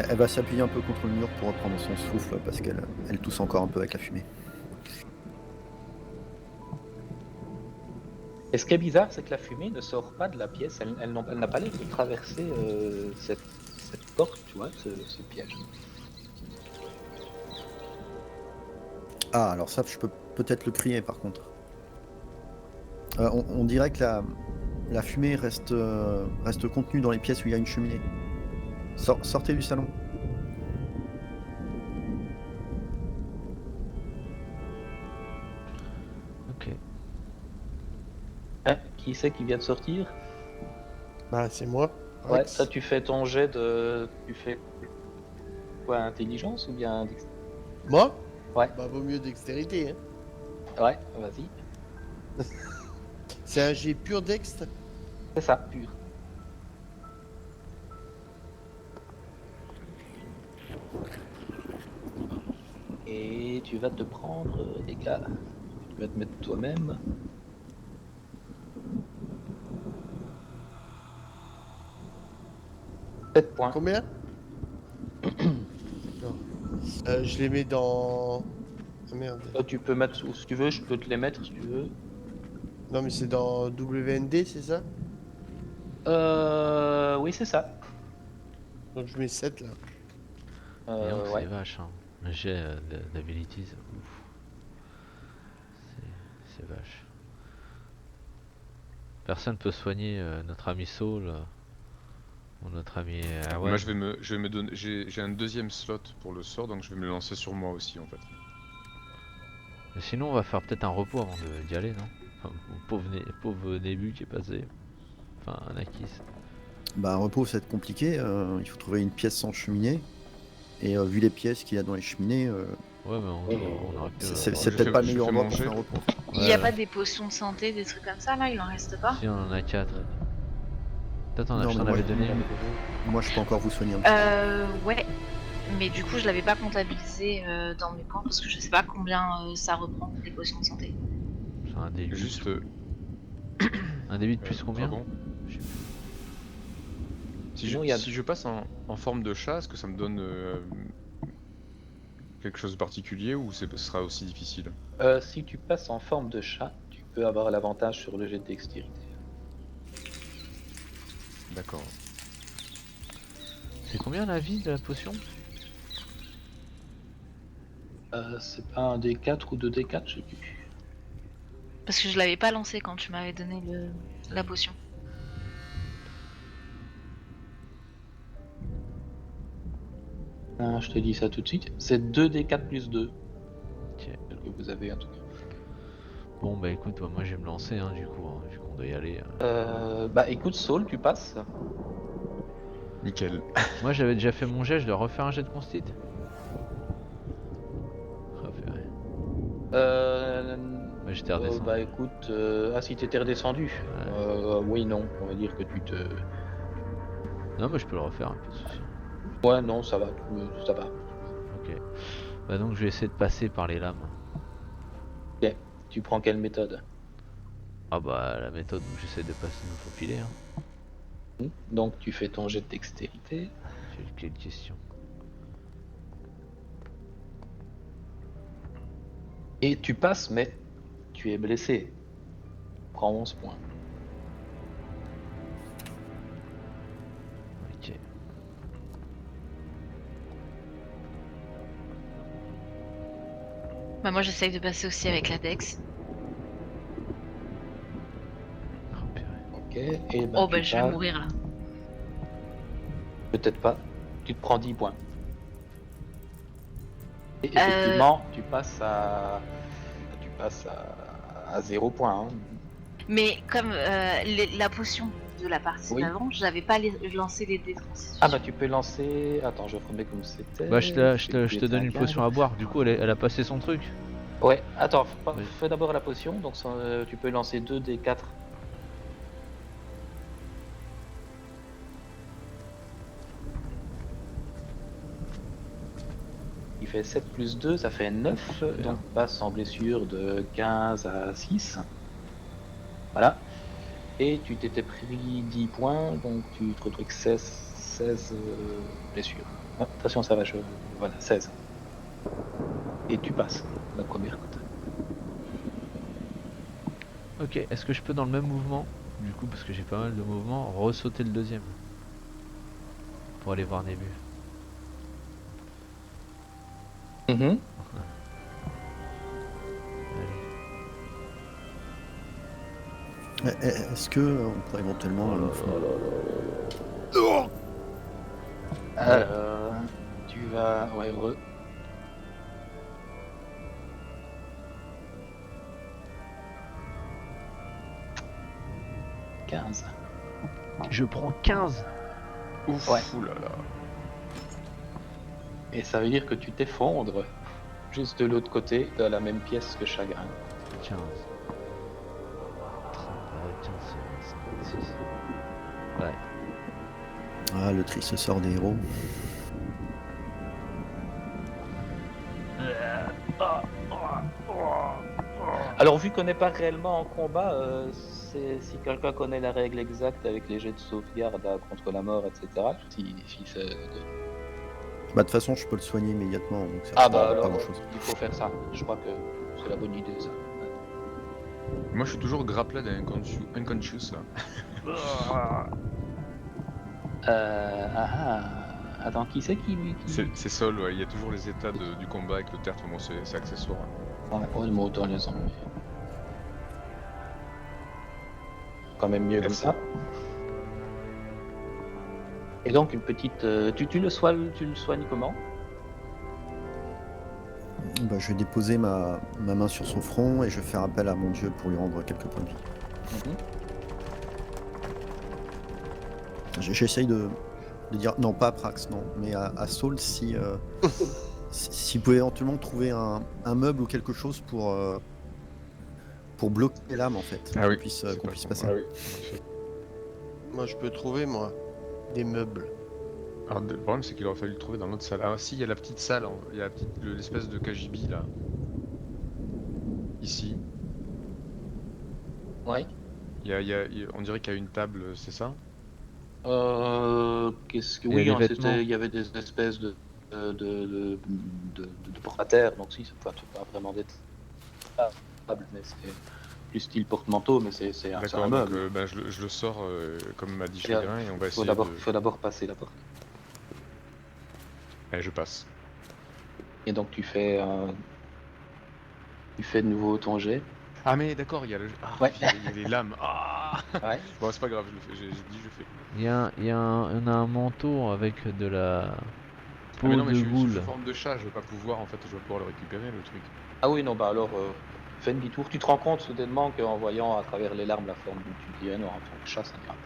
elle va s'appuyer un peu contre le mur pour reprendre son souffle parce qu'elle tousse encore un peu avec la fumée. Et ce qui est bizarre, c'est que la fumée ne sort pas de la pièce, elle n'a pas l'air de traverser cette porte, tu vois, ce piège. Ah, alors ça, je peux peut-être le crier par contre. On dirait que la fumée reste contenue dans les pièces où il y a une cheminée. Sortez du salon. Ok. Hein, qui c'est qui vient de sortir? Bah, c'est moi. Ouais, Rex. ça tu fais ton jet de... Tu fais quoi, intelligence ou bien... Moi? Ouais. Bah, vaut mieux dextérité. Hein. Ouais, vas-y. C'est un jet pur dext. C'est ça, pur. Et tu vas te prendre des dégâts. Tu vas te mettre toi-même. 7 points. Combien? Non. Je les mets dans. Ah merde. Tu peux mettre où si tu veux, je peux te les mettre si tu veux. Non, mais c'est dans WND, c'est ça? Oui, c'est ça. Donc je mets 7 là. Et donc Ouais. c'est vache, hein. Le jet d'abilities, ouf. C'est vache. Personne peut soigner notre ami Saul ou notre ami Erwan. Moi, je vais me donner. J'ai un deuxième slot pour le sort, donc je vais me le lancer sur moi aussi en fait. Mais sinon, on va faire peut-être un repos avant d'y aller, non? Enfin, pauvre début qui est passé. Enfin, Anakis. Bah, un repos, ça va être compliqué. Il faut trouver une pièce sans cheminée. Et vu les pièces qu'il y a dans les cheminées, Ouais, mais on aurait pu. c'est peut-être pas le meilleur endroit pour manger. faire un repos. Il n'y a pas des potions de santé, des trucs comme ça là, il en reste pas? Si, on en a 4. Toi, Non, je t'en mais avais donné une. Moi, je peux encore vous soigner un petit Ouais. Mais du coup, je l'avais pas comptabilisé dans mes points parce que je sais pas combien ça reprend les potions de santé. C'est un D8. Juste. Un D8 plus combien? Pardon. Je sais plus. Sinon, il y a- Si je passe en forme de chat, est-ce que ça me donne quelque chose de particulier ou ce sera aussi difficile? Si tu passes en forme de chat, tu peux avoir l'avantage sur le jet de dextérité. D'accord. C'est combien la vie de la potion? C'est pas un D4 ou 2D4, je sais plus. Parce que je l'avais pas lancé quand tu m'avais donné la potion. Ah, je te dis ça tout de suite. C'est 2D4 plus 2. Ok. Celle que vous avez en tout cas. Bon, bah écoute, moi je vais me lancer, hein, du coup, hein, vu qu'on doit y aller. Bah écoute, Saul, tu passes. Nickel. Moi j'avais déjà fait mon jet, je dois refaire un jet de constit. Refaire. Bah, j'étais redescendu. Bah écoute, ah si t'étais redescendu. Oui, non, on va dire que tu te... Non, mais je peux le refaire, pas de soucis. Ouais, non, ça va, ça va. Ok. Bah donc je vais essayer de passer par les lames. Ok, tu prends quelle méthode? Ah bah la méthode où j'essaie de passer me faufiler, hein. Donc tu fais ton jet de dextérité. J'ai quelques questions. Et tu passes, mais tu es blessé. Prends 11 points. Ok. Bah moi j'essaye de passer aussi avec la Dex. Oh, purée. Ok, et Oh bah tu je vais passes- mourir là. Peut-être pas. Tu te prends 10 points. Et effectivement, tu passes à 0 points. Hein. Mais comme la potion de la partie Oui. d'avant, je n'avais pas lancé les dés de constitution. Ah bah tu peux lancer... Attends, je remets comme c'était. Bah je te donne une potion à boire, du coup elle a passé son truc. Ouais, attends, Oui. fais d'abord la potion, donc tu peux lancer 2 des 4. Il fait 7 plus 2, ça fait 9, donc passe en blessure de 15 à 6. Voilà. Et tu t'étais pris 10 points, donc tu te retrouves avec 16 blessures. Ah, attention, ça va, voilà, 16. Et tu passes la première côte. Ok, est-ce que je peux dans le même mouvement, du coup parce que j'ai pas mal de mouvements, ressauter le deuxième? Pour aller voir Nébu. Mhm. Allez. Est-ce que on pourrait éventuellement. Tu vas... Ouais, heureux. 15. Je prends 15. Ouf, Ouais. oulala. Et ça veut dire que tu t'effondres juste de l'autre côté, dans la même pièce que Chagrin. 15. 15, c'est 56. Ouais. Ah, le triste sort des héros. Alors vu qu'on n'est pas réellement en combat, si quelqu'un connaît la règle exacte avec les jets de sauvegarde contre la mort, etc. Si c'est... Bah, de toute façon, je peux le soigner immédiatement, donc ça Ah fera bah pas alors, grand chose. il faut faire ça. Je crois que c'est la bonne idée ça. Moi, je suis toujours grappled et unconscious là. Attends, qui c'est qui... C'est Sol, ouais. Il y a toujours les états du combat avec le tertre, moi c'est accessoire. Ouais, moi autant les enlever. Quand même mieux Merci. comme ça. Et donc une petite... tu le soignes comment? Bah, je vais déposer ma main sur son front et je vais faire appel à mon dieu pour lui rendre quelques points de vie. J'essaye de dire, non pas à Prax, non, mais à Saul si vous pouvez éventuellement trouver un meuble ou quelque chose pour bloquer l'âme en fait, Ah oui, qu'on puisse, c'est qu'on pas puisse con. passer. Ah oui. Moi, je peux trouver, moi, des meubles. Alors, le problème, c'est qu'il aurait fallu le trouver dans l'autre salle. Ah, si, il y a la petite salle, il y a l'espèce de KGB là. Ici. Ouais. On dirait qu'il y a une table, c'est ça? Qu'est-ce que... Il y a Oui, des hein, vêtements. il y avait des espèces de porte-à-terre, donc si, c'est pas vraiment des tables, mais c'est plus style porte-manteau, mais c'est un D'accord, donc meuble. je le sors comme m'a dit Et, Chagrin et on va essayer faut d'abord passer la porte. Allez, je passe. Et donc tu fais de nouveau ton jet. Ah mais d'accord, il y a Ouais. il y a les lames. Ah Ouais. Bon, c'est pas grave, je le fais. J'ai dit je fais. On a un manteau avec de la peau Ah mais non, mais de je suis boule. sous forme de chat, je vais pas pouvoir en fait, je vais pouvoir le récupérer le truc. Ah oui, non, bah alors, fais une demi-tour. Tu te rends compte soudainement qu'en voyant à travers les larmes la forme d'où tu dis, ah non, en tant que chat, ça n'ira pas.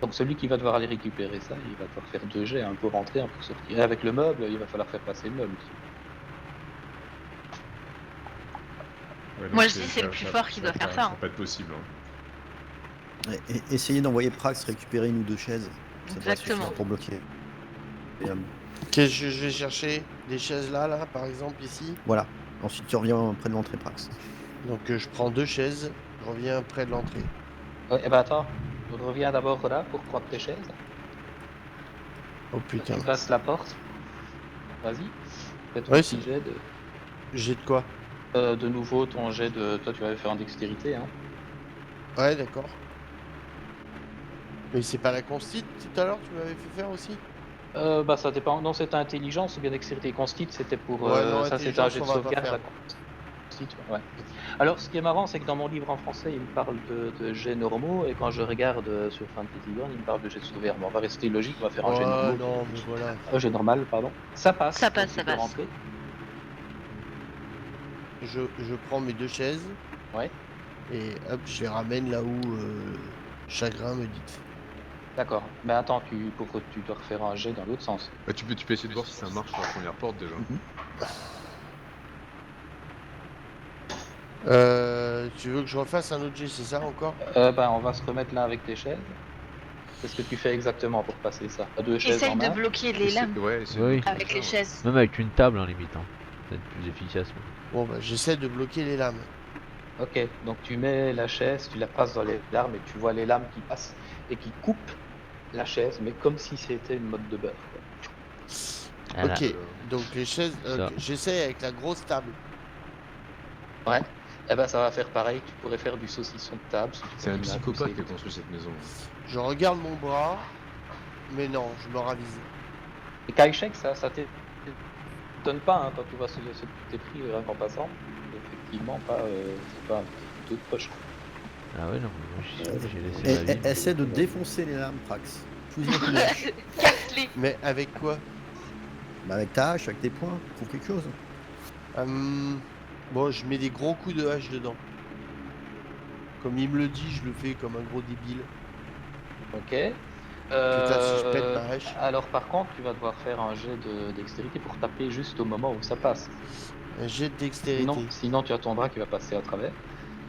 Donc celui qui va devoir aller récupérer ça, il va devoir faire 2 jets, un peu rentrer, un peu sortir. Et avec le meuble, il va falloir faire passer le meuble. Ouais, donc Moi, je dis c'est le plus fort qui doit faire ça, Ça hein. va pas être possible. Hein. Et essayez d'envoyer Prax récupérer une ou deux chaises, ça devrait Exactement. suffire pour bloquer. Et, Qu'est-ce que je vais chercher? Des chaises là, par exemple, ici. voilà, ensuite tu reviens près de l'entrée Prax. Donc je prends 2 chaises, je reviens près de l'entrée. Ouais, et bah attends, on revient d'abord là pour prendre tes chaises. Oh putain. Tu passes la porte. Vas-y. Fais ton Ouais, petit jet de... J'ai de quoi? De nouveau, ton jet de... Toi, tu avais fait en dextérité, hein. Ouais, d'accord. Mais c'est pas la constite tout à l'heure, tu m'avais fait faire aussi? Bah ça dépend. Non, c'était intelligence ou bien dextérité. Constite, c'était pour... Ouais, non, ça, c'était un jet de intelligence, on va pas sauvegarde. faire. La constite, ouais. Alors, ce qui est marrant, c'est que dans mon livre en français, il me parle de jets normaux, et quand je regarde sur Fantasy Ground, il me parle de jets de sauvegarde. Bon, on va rester logique, on va faire un jet Ouais, normal. non, mais voilà. Un jet normal, pardon. Ça passe. Ça passe, donc ça tu peux passe. rentrer. Je prends mes 2 chaises. Ouais. Et hop, je les ramène là où Chagrin me dit. D'accord. Mais attends, tu dois refaire un jet dans l'autre sens. Bah, tu peux essayer de voir si ça marche sur la première porte déjà. Tu veux que je refasse un autre jet, c'est ça encore? On va se remettre là avec tes chaises. Qu'est-ce que tu fais exactement pour passer ça? 2 chaises Essaye en de main. bloquer les lames Ouais, essaye Oui. de- avec les chaises. Même avec une table en limite, hein. C'est plus efficace. Bon bah j'essaie de bloquer les lames. Ok, donc tu mets la chaise, tu la passes dans les lames et tu vois les lames qui passent et qui coupent la chaise, mais comme si c'était une motte de beurre, quoi. Voilà. Ok, donc les chaises, Ça. j'essaie avec la grosse table. Ouais. Eh ben ça va faire pareil, tu pourrais faire du saucisson de table. si tu C'est un continues à psychopathe pousser. qui a construit cette maison. Je regarde mon bras, mais non, je me ravise. Et Kaishek, ça t'étonne pas hein, quand tu vois ce que tu t'es pris rien qu'en passant. Effectivement, c'est pas un petit couteau de poche. Ah ouais, non, mais moi j'ai laissé ma vie. Essaie de défoncer les lames Prax. Fous-y un coup de hache. Casse-les. Mais avec quoi? Bah, avec ta hache, avec tes poings, trouve quelque chose. Bon, je mets des gros coups de hache dedans. Comme il me le dit, je le fais comme un gros débile. Ok. Putain, si je pète ma hache. Alors par contre, tu vas devoir faire un jet de dextérité pour taper juste au moment où ça passe. Un jet de dextérité. Sinon tu as ton bras qui va passer à travers.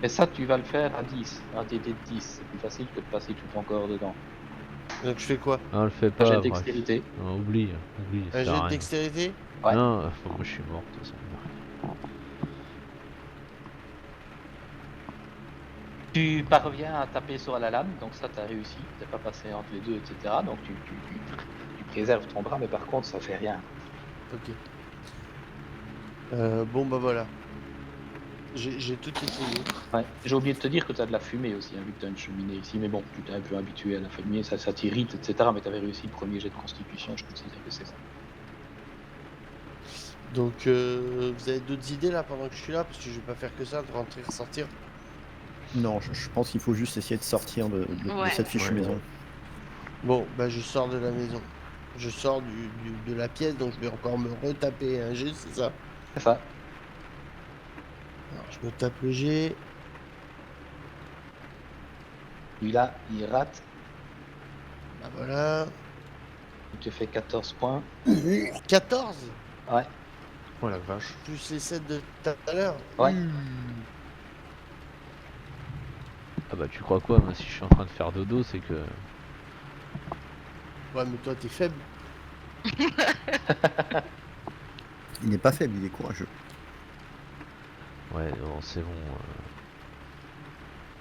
Et ça, tu vas le faire à 10, un TD de 10. C'est plus facile que de passer tout ton corps dedans. Donc je fais quoi? Non, on le fait Un pas. jet de bref. dextérité. Non, oublie. Ça Un sert à jet de rien. dextérité? Ouais. Non, moi je suis mort de toute façon. Tu parviens à taper sur la lame, donc ça t'as réussi. T'es pas passé entre les deux, etc. Donc tu préserves ton bras, mais par contre ça fait rien. Ok. Bon bah voilà. J'ai tout essayé. Ouais. J'ai oublié de te dire que t'as de la fumée aussi, hein, vu que t'as une cheminée ici. Mais bon, tu t'es un peu habitué à la fumée, ça t'irrite, etc. Mais t'avais réussi le premier jet de constitution, je considère que c'est ça. Donc vous avez d'autres idées là pendant que je suis là? Parce que je vais pas faire que ça, de rentrer, ressortir. Non, je pense qu'il faut juste essayer de sortir de Ouais. cette fichue Ouais. maison. Bon, bah je sors de la maison. Je sors de la pièce, donc je vais encore me retaper un jet, c'est ça? C'est ça. Alors je me tape le jet. Lui-là, il rate. Bah voilà. Il te fait 14 points. 14 Ouais. Oh la vache. plus les 7 de tout à l'heure. Ouais. Ah bah tu crois quoi? Moi si je suis en train de faire dodo, c'est que... Ouais, mais toi t'es faible. Il n'est pas faible, il est courageux. Ouais, bon, c'est bon.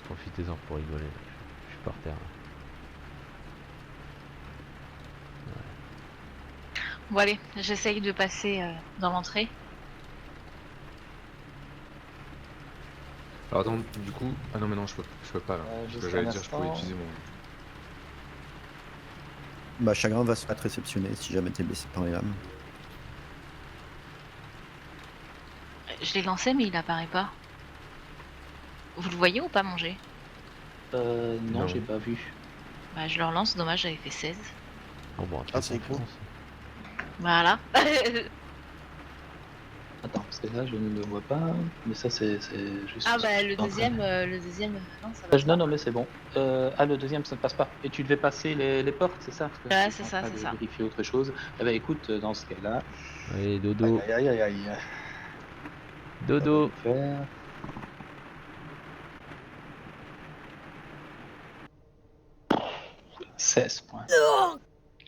Profitez-en pour rigoler. Je suis par terre. Bon allez, j'essaye de passer dans l'entrée. Alors attends, du coup... Ah non mais non, je peux pas là. Parce juste que j'allais un dire, je pouvais instant. utiliser mon... Bah, Chagrin va se faire réceptionner si jamais t'es blessé par les lames. Je l'ai lancé mais il apparaît pas. Vous le voyez ou pas manger? Non, Non. j'ai pas vu. Bah je le relance, dommage j'avais fait 16. Oh, bon, Ah, c'est con. Voilà. Attends, parce que là, je ne le vois pas. Mais ça, c'est juste... Ah bah le en train de- deuxième, non ça va. Non, non, mais c'est bon. Le deuxième, ça ne passe pas. Et tu devais passer les portes, c'est ça? Parce que Ouais, je c'est suis ça, en train c'est de ça. vérifier autre chose. Eh ben écoute, dans ce cas-là... Allez, dodo. Aïe, aïe, aïe, aïe, aïe. Dodo. Ça va le faire. « 16 points.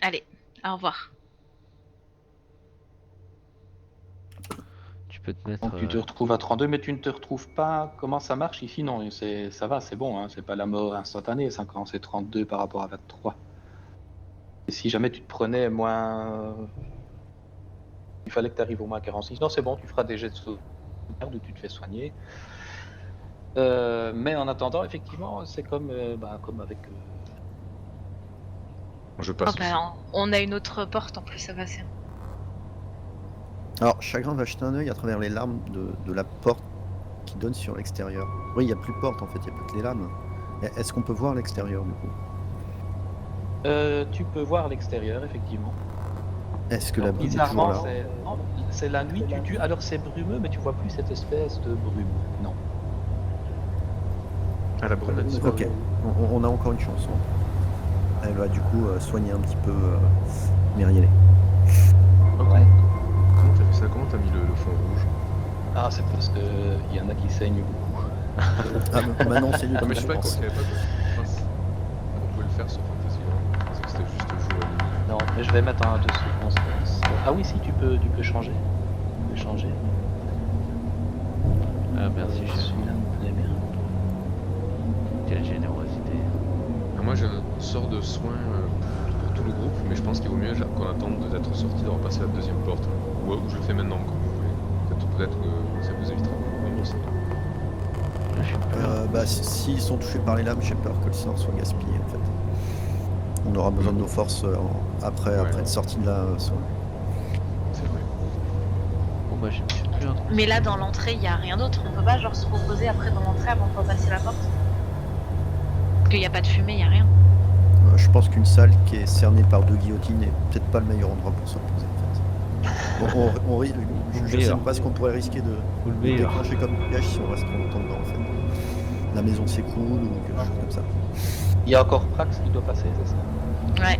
Allez, au revoir. Tu peux te mettre... Donc tu te retrouves à 32, mais tu ne te retrouves pas... Comment ça marche ici? Non, ça va, c'est bon. Hein. C'est pas la mort instantanée, ça quand c'est 32 par rapport à 23. Et si jamais tu te prenais moins... Il fallait que tu arrives au moins 46. Non, c'est bon, tu feras des jets de sauvegarde où tu te fais soigner. Mais en attendant, effectivement, c'est comme, comme avec... Je Oh, passe aussi. bah, on a une autre porte en plus, ça va c'est. Alors, Chagrin va jeter un œil à travers les lames de la porte qui donne sur l'extérieur. Oui, il n'y a plus de porte en fait, il n'y a plus que les lames. Est-ce qu'on peut voir l'extérieur du coup? Tu peux voir l'extérieur, effectivement. Est-ce que la Alors, brume est toujours bizarrement, là? c'est la nuit. Alors c'est brumeux, mais tu vois plus cette espèce de brume. Non. Ah la brume a disparu. Ok, on a encore une chance. Hein. Elle va du coup soigner un petit peu Myriel. Ok. Ouais. Comment t'as fait ça? Comment t'as mis le fond rouge? Ah, c'est parce que il y en a qui saignent beaucoup. Ah, maintenant c'est lui Ah comme mais je je sais pas, pense. qu'il y avait pas de... Mince. On pouvait le faire sur Fantasy, non? Je pensais que c'était juste jour et nuit. Non, mais je vais mettre un dessus. Ah oui, si tu peux changer. Tu peux changer. Ah merci, chef. Celui-là me plaît bien. Quelle générosité. Ah, moi j'ai un sort de soin pour tout le groupe, mais je pense qu'il vaut mieux qu'on attende d'être sorti de repasser la deuxième porte. Ou je le fais maintenant comme vous voulez. Peut-être que ça vous évitera de rembourser. Je suis peur. Bah, s'ils sont touchés par les lames, j'ai peur que le sort soit gaspillé en fait. On aura besoin de nos forces après être sorti de là. C'est vrai. Bon bah je me suis plus un trou. Mais là dans l'entrée, il y a rien d'autre. On peut pas genre se reposer après dans l'entrée avant de repasser la porte. Parce qu'il n'y a pas de fumée, il y a rien. Je pense qu'une salle qui est cernée par 2 guillotines est peut-être pas le meilleur endroit pour se reposer en fait. Je sais meilleur. pas ce qu'on pourrait risquer de Ou le meilleur. déclencher comme piège si on reste trop longtemps dedans en fait. la maison s'écroule ou quelque chose comme ça. Il y a encore Prax qui doit passer, c'est ça? Ouais.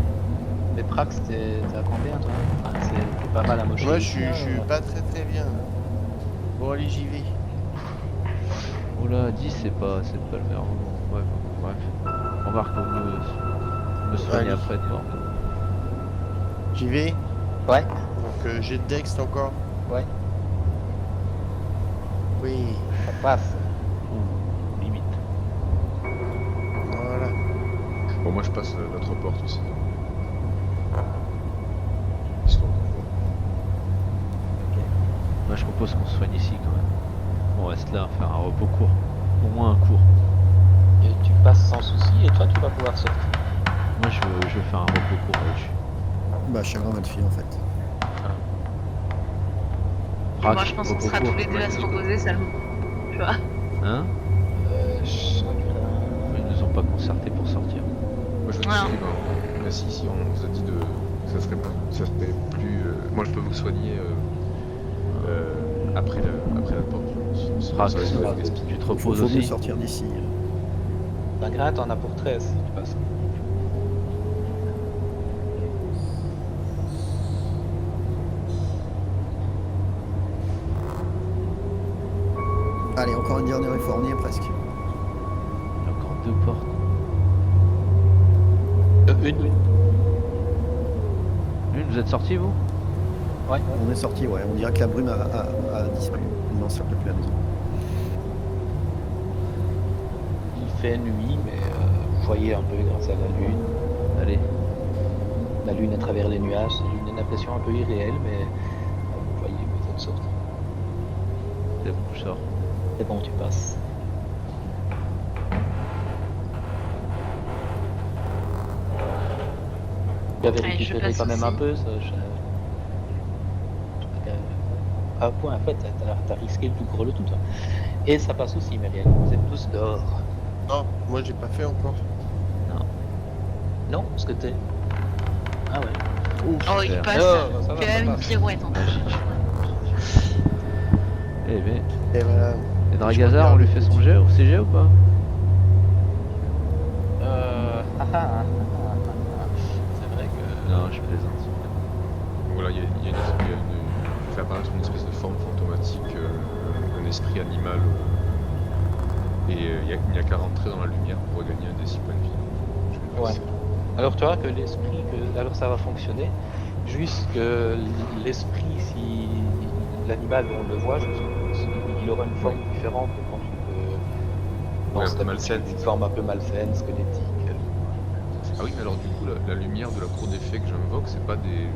Mais Prax, t'es à combien toi? Prax, t'es pas mal à mocher. Moi, je suis pas très bien. Bon, allez, j'y vais. Oula, 10 c'est pas le meilleur moment. Ouais, bon, bref. Remarque, on me soigne Allez. après de mort. J'y vais. Ouais, Donc, j'ai de Dex encore. ouais, Oui. ça passe. Ouh, limite. Voilà. Bon, moi je passe l'autre porte aussi. Histoire de voir. Moi je propose qu'on se soigne ici quand même. On reste là, faire un repos court. Au moins un court. Et tu passes sans souci et toi tu vas pouvoir sortir. Moi je veux faire un repos court là-dessus. Bah, chagrin va te filer en fait. Moi, je pense qu'on sera tous les deux à se reposer seulement. Tu vois? Hein? Ils nous ont pas concerté pour sortir. Moi je veux Ouais. dire, mais si on vous a dit de. Ça serait plus. Moi je peux vous soigner après la porte. Sinon, Prax, ça va être va. gaspillé. tu te Faut reposes mieux aussi. sortir d'ici. La gratte, t'en as pour 13 si tu passes. Allez, encore une dernière effort, presque. Il y a encore 2 portes. Une. Une, vous êtes sortis vous? On est sorti, ouais. On dirait que la brume a disparu. Il n'encercle plus la maison. Il fait nuit, mais vous voyez un peu grâce à la lune. Allez. La lune à travers les nuages, c'est une impression un peu irréelle, mais vous voyez, vous êtes sortis. C'est bon, je sors. C'est bon, tu passes. Tu avais Ouais, je récupéré passe quand même aussi. un peu, ça. À un point, en fait, t'as risqué le tout pour le tout, toi. Et ça passe aussi, Marielle. Vous êtes tous dehors. Non, moi, j'ai pas fait encore. Non, parce que t'es. Ah ouais. Oh, il Super. passe. Oh, ça va, Fais ça même une passe. pirouette en plus. Eh ben. Et voilà. Et Dragazar, on lui fait son jet au CG ou pas? C'est vrai que. Non, je plaisante. Voilà, il fait apparaître une espèce de forme fantomatique, un esprit animal. Et il n'y a qu'à rentrer dans la lumière pour regagner un des 6 points de vie. Je vais le Ouais. passer. Alors tu vois que l'esprit, alors ça va fonctionner, juste que l'esprit, si l'animal on le voit, il aura une forme différente de quand tu Ouais, un penses peu malsaine. une forme un peu malsaine, squelettique. Ah oui, mais alors du coup, la lumière de la cour des fées que j'invoque, c'est pas des.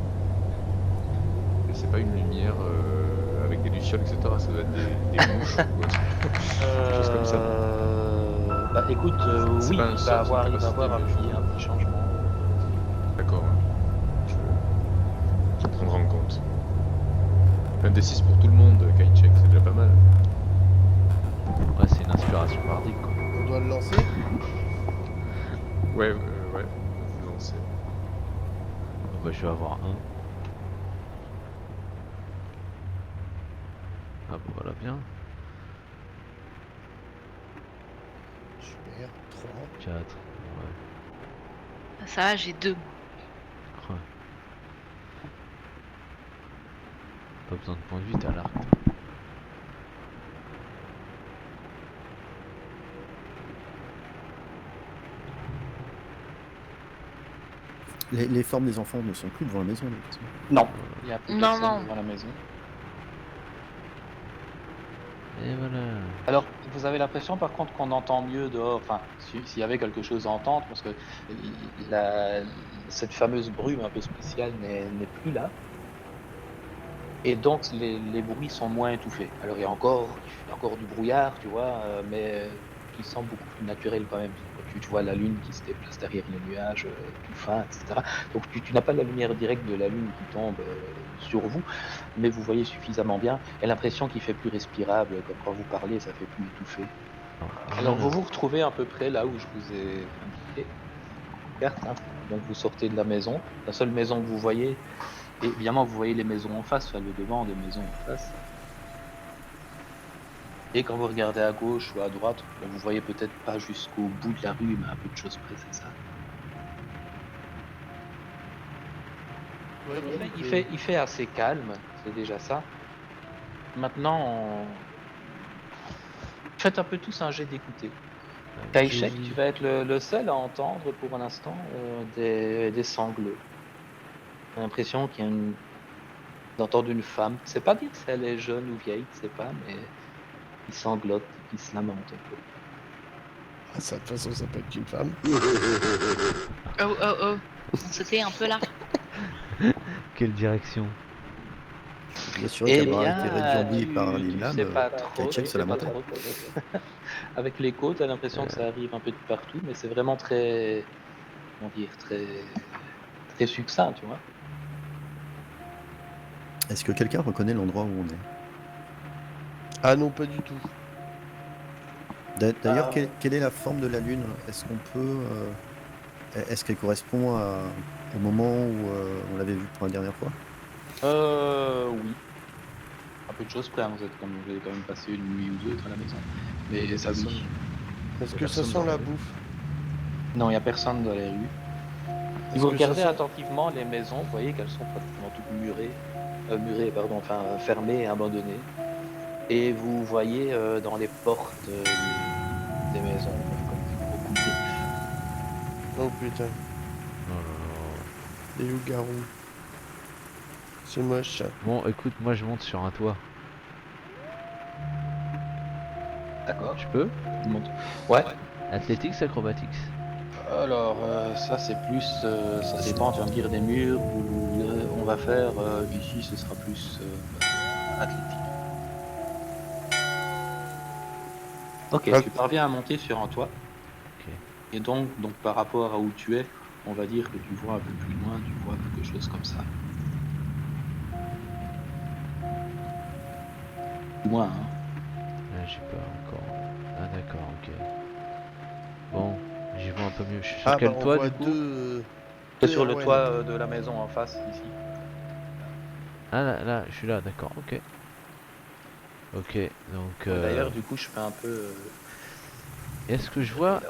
C'est pas une lumière avec des lucioles, etc. Ça doit être des mouches ou quelque chose comme ça. Bah écoute, C'est oui, pas un il sort, va avoir, c'est une il va avoir un capacité, petit changement. D'accord. Je prendrai en compte. Un D6 pour tout le monde, Kaichek, c'est déjà pas mal. Ouais, c'est une inspiration bardique quoi. On doit le lancer. Ouais, vous lancez. Donc, bah, je vais avoir 1. Ah bon, voilà, bien. Super. 3. 4. Ouais. Ça va, j'ai 2. Ouais. Pas besoin de point de vue, t'as l'arc. Les formes des enfants ne sont plus devant la maison. de toute façon. Non, il y a plus Non, personne non. devant la maison. Et voilà. Alors, vous avez l'impression par contre qu'on entend mieux dehors, enfin, s'il y avait quelque chose à entendre, parce que cette fameuse brume un peu spéciale n'est plus là. Et donc, les bruits sont moins étouffés. Alors, il y a encore du brouillard, tu vois, mais qui semble beaucoup plus naturel quand même. Tu vois la lune qui se déplace derrière les nuages, tout fin, etc. Donc, tu n'as pas la lumière directe de la lune qui tombe sur vous, mais vous voyez suffisamment bien. Et l'impression qu'il fait plus respirable, comme quand vous parlez, ça fait plus étouffé. Alors, vous vous retrouvez à peu près là où je vous ai indiqué. Carte, hein. Donc, vous sortez de la maison. La seule maison que vous voyez, et évidemment, vous voyez les maisons en face, enfin, le devant des maisons en face. Et quand vous regardez à gauche ou à droite, bon, vous voyez peut-être pas jusqu'au bout de la rue, mais un peu de choses près, c'est ça. Ouais, Donc là, donc, il fait assez calme, c'est déjà ça. Maintenant, faites un peu tous un jet d'écouter. Kaishek, J'ai- tu vas être le seul à entendre pour l'instant des sanglots. J'ai l'impression qu'il y a d'entendre une femme. C'est pas dire si elle est jeune ou vieille, tu sais pas, mais qui sanglote, qui se lamente un peu. Ah, ça, de toute façon, ça peut être qu'une femme. Oh, oh, oh. On s'était un peu là. Quelle direction? Je peux vous assurer Eh qu'avoir été bien, réduit par les tu lames, sais pas trop, Kaitchek tu se sais pas lamentait. trop peut-être. Avec l'écho, t'as l'impression que ça arrive un peu de partout, mais c'est vraiment très, comment dire, très succinct, tu vois. Est-ce que quelqu'un reconnaît l'endroit où on est? Ah non, pas du tout. D'ailleurs, quelle est la forme de la Lune? Est-ce qu'on peut... est-ce qu'elle correspond au moment où on l'avait vue pour la dernière fois? Oui. Un peu de choses près, hein, vous avez quand même passé une nuit ou deux à la maison. Mais ça, oui. Est-ce Y a que ça personne sent dans la la rue. bouffe? Non, il n'y a personne dans les rues. Si Est-ce vous que ça regardez sent- attentivement les maisons, vous voyez qu'elles sont pratiquement toutes murées, pardon, enfin fermées et abandonnées. Et vous voyez dans les portes des maisons comme beaucoup de griffes. Oh putain, Oh là là. des loups-garous. C'est moche, ça. Bon, écoute, moi je monte sur un toit. D'accord. Je peux? Tout le monde. Ouais. Athletics, acrobatics. Alors, ça c'est plus, ça dépend, tu vas me dire des murs, ou on va faire, ici ce sera plus athlétique. Ok, Ah. tu parviens à monter sur un toit, Ok. et donc par rapport à où tu es, on va dire que tu vois un peu plus loin, tu vois quelque chose comme ça. Loin, hein. Ah, j'ai pas encore. Ah d'accord, ok. Bon, j'y vois un peu mieux. Je suis sur Ah quel bah on toit voit du coup? C'est deux sur le Erwan. toit de la maison en face, ici. Ah là, je suis là, d'accord, ok. Ok, donc... D'ailleurs, du coup, je fais un peu... Est-ce que je vois,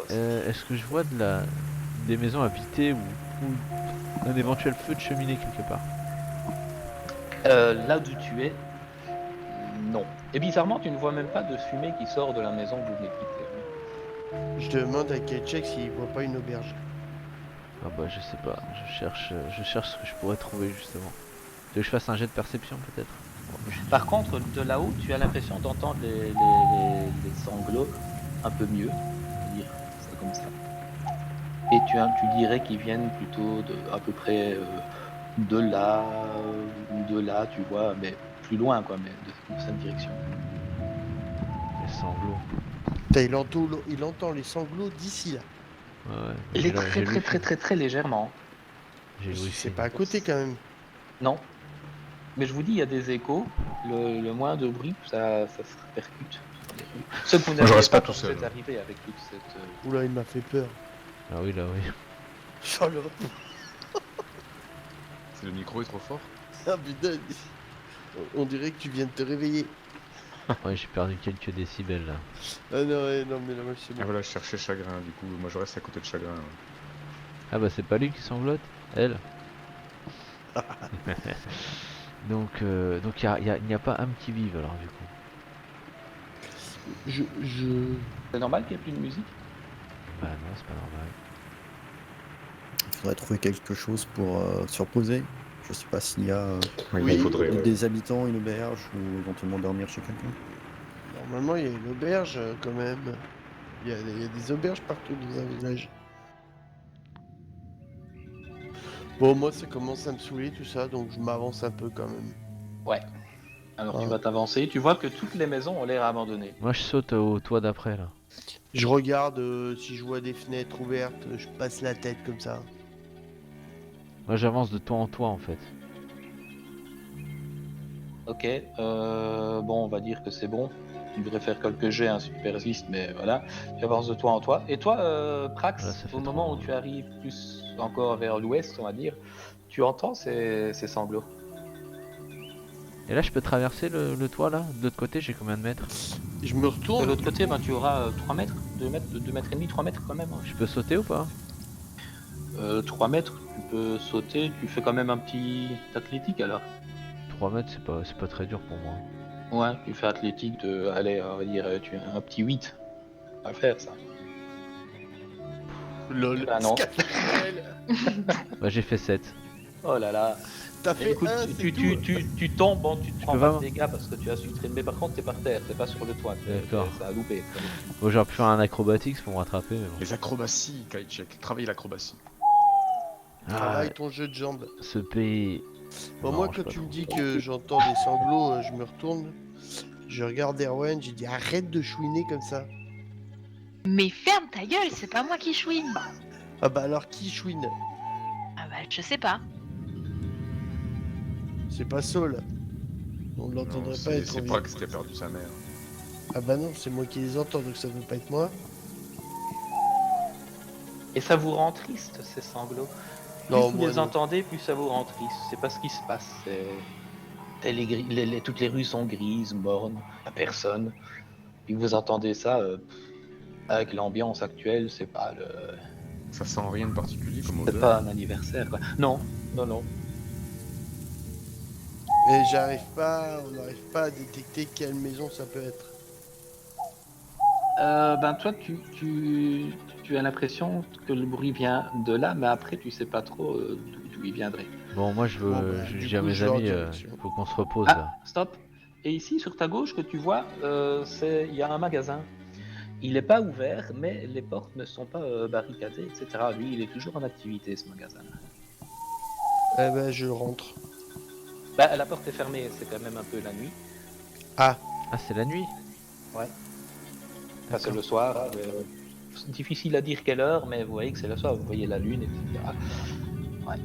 des maisons habitées ou un éventuel feu de cheminée quelque part? Là où tu es, non. Et bizarrement, tu ne vois même pas de fumée qui sort de la maison que vous venez de quitter. Je demande à Ketchek s'il voit pas une auberge. Ah bah je sais pas, je cherche ce que je pourrais trouver justement. Tu veux que je fasse un jet de perception peut-être? Par contre, de là-haut, tu as l'impression d'entendre les sanglots un peu mieux, on va dire ça comme ça. Et tu dirais qu'ils viennent plutôt à peu près de là, ou de là, tu vois, mais plus loin, quoi, mais de cette direction. Les sanglots. Putain, il entend les sanglots d'ici là. Ouais, Il j'ai est très Louis très très très très légèrement. J'ai Louis C'est Fine. pas à côté quand même. Non. Mais je vous dis, il y a des échos. Le moins de bruit, ça se répercute sur les rues. Ce que vous Moi, je n'aviez reste pas pas quand tout vous seul. êtes arrivé avec toute cette... Oula, il m'a fait peur. Ah oui là oui. Salope. Si le micro est trop fort. Ah putain. On dirait que tu viens de te réveiller. Ouais j'ai perdu quelques décibels là. Ah non, ouais, non mais là, c'est Ah bon. voilà, je cherchais chagrin, du coup, moi je reste à côté de chagrin. Ouais. Ah bah c'est pas lui qui sanglote, elle. Donc il n'y a pas un qui vive alors du coup. C'est normal qu'il n'y ait plus de musique? Bah non c'est pas normal. Il faudrait trouver quelque chose pour se reposer. Je sais pas s'il y a Oui, Oui. il faudrait. Ouais. des habitants, une auberge ou éventuellement dormir chez quelqu'un. Normalement, il y a une auberge quand même. Il y a des auberges partout dans un village. Bon, moi, ça commence à me saouler tout ça, donc je m'avance un peu quand même. Ouais. Alors tu Ah. vas t'avancer. Tu vois que toutes les maisons ont l'air abandonnées. Moi je saute au toit d'après là. Je regarde si je vois des fenêtres ouvertes, je passe la tête comme ça. Moi j'avance de toit en toit en fait. Ok. Bon, on va dire que c'est bon. Tu devrais faire quelques jets, hein, si tu persistes, mais voilà. Tu avances de toi en toi. Et toi, Prax, Voilà, ça fait au moment trois, où hein. tu arrives plus encore vers l'ouest, on va dire, tu entends ces sanglots. Et là, je peux traverser le toit là? De l'autre côté, j'ai combien de mètres? Je me De retourne. l'autre côté, ben, tu auras 3 mètres, 2 mètres, 2 mètres et demi, 3 mètres quand même. Hein. Je peux sauter ou pas? 3 mètres, tu peux sauter, tu fais quand même un petit athlétique alors. 3 mètres, c'est pas très dur pour moi. Ouais, tu fais athlétique de, allez, on va dire, tu as un petit 8 à faire ça. Lol. Ah non. Bah, j'ai fait 7. Oh là là. T'as fait Écoute, un, tu c'est tout. tombes, bon, tu te prends peux pas pas- de dégâts parce que tu as su traîner, mais par contre t'es par terre, t'es pas sur le toit, D'accord. ça a loupé. Bon, j'aurais pu faire un acrobatics pour me rattraper, mais bon. Les acrobaties, Kaichek, travaille l'acrobatie. Ah, Travaille ton jeu de jambes. ce pays. Bon, Non, moi, je sais quand pas tu me trop. dis que j'entends des sanglots, je me retourne. Je regarde Erwan, j'ai dit arrête de chouiner comme ça. Mais ferme ta gueule, c'est pas moi qui chouine. Ah bah alors qui chouine? Ah bah je sais pas. C'est pas Saul. On ne Non, l'entendrait pas c'est être c'est en vie. Prax qui a perdu sa mère. Ah bah non, c'est moi qui les entends, donc ça peut pas être moi. Et ça vous rend triste ces sanglots. Plus Non, vous moi les non. entendez, plus ça vous rend triste. C'est pas ce qui se passe. Toutes les rues sont grises, mornes, y a personne. Puis vous entendez ça, avec l'ambiance actuelle, c'est pas Ça sent rien de particulier comme c'est odeur. pas un anniversaire quoi. Non, non, non. Et on n'arrive pas à détecter quelle maison ça peut être. Ben toi, tu as l'impression que le bruit vient de là, mais après tu sais pas trop d'où il viendrait. Bon, moi, je veux. Bon, bah, je du dis à coup, mes je vais en amis, direction. faut qu'on se repose Ah, là. stop. Et ici, sur ta gauche, que tu vois, il y a un magasin. Il n'est pas ouvert, mais les portes ne sont pas barricadées, etc. Lui, il est toujours en activité, ce magasin. Eh ben je rentre. Bah, la porte est fermée, c'est quand même un peu la nuit. Ah, c'est la nuit? Enfin, c'est le soir. C'est difficile à dire quelle heure, mais vous voyez que c'est le soir. Vous voyez la lune, etc. Ouais.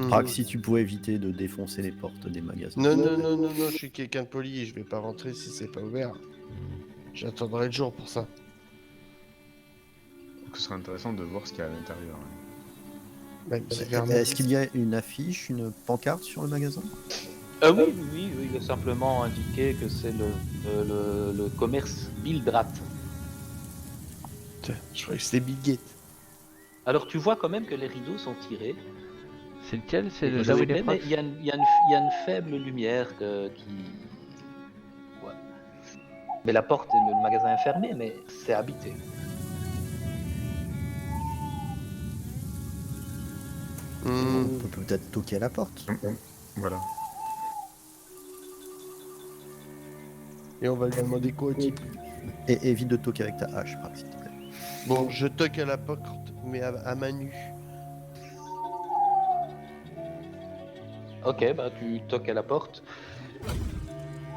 Prax, si tu pouvais éviter de défoncer les portes des magasins. Non, non, non, non, non, je suis quelqu'un de poli et je vais pas rentrer si c'est pas ouvert. J'attendrai le jour pour ça. Donc ce serait intéressant de voir ce qu'il y a à l'intérieur. Même si vers Est-ce qu'il y a une affiche, une pancarte sur le magasin? Oui, il est simplement indiqué que c'est le commerce Bildrat. Putain, je croyais que c'était Bill Gates. Alors tu vois quand même que les rideaux sont tirés. C'est lequel? C'est Et là où il est mais Prax? il y a une faible lumière qui... Ouais. Mais la porte, le magasin est fermé, mais c'est habité. On peut peut-être toquer à la porte. Voilà. Et on va lui demander quoi au type. Et évite de toquer avec ta hache, Prax, s'il te plaît. Bon, je toque à la porte, mais à main nue. Ok, bah tu toques à la porte.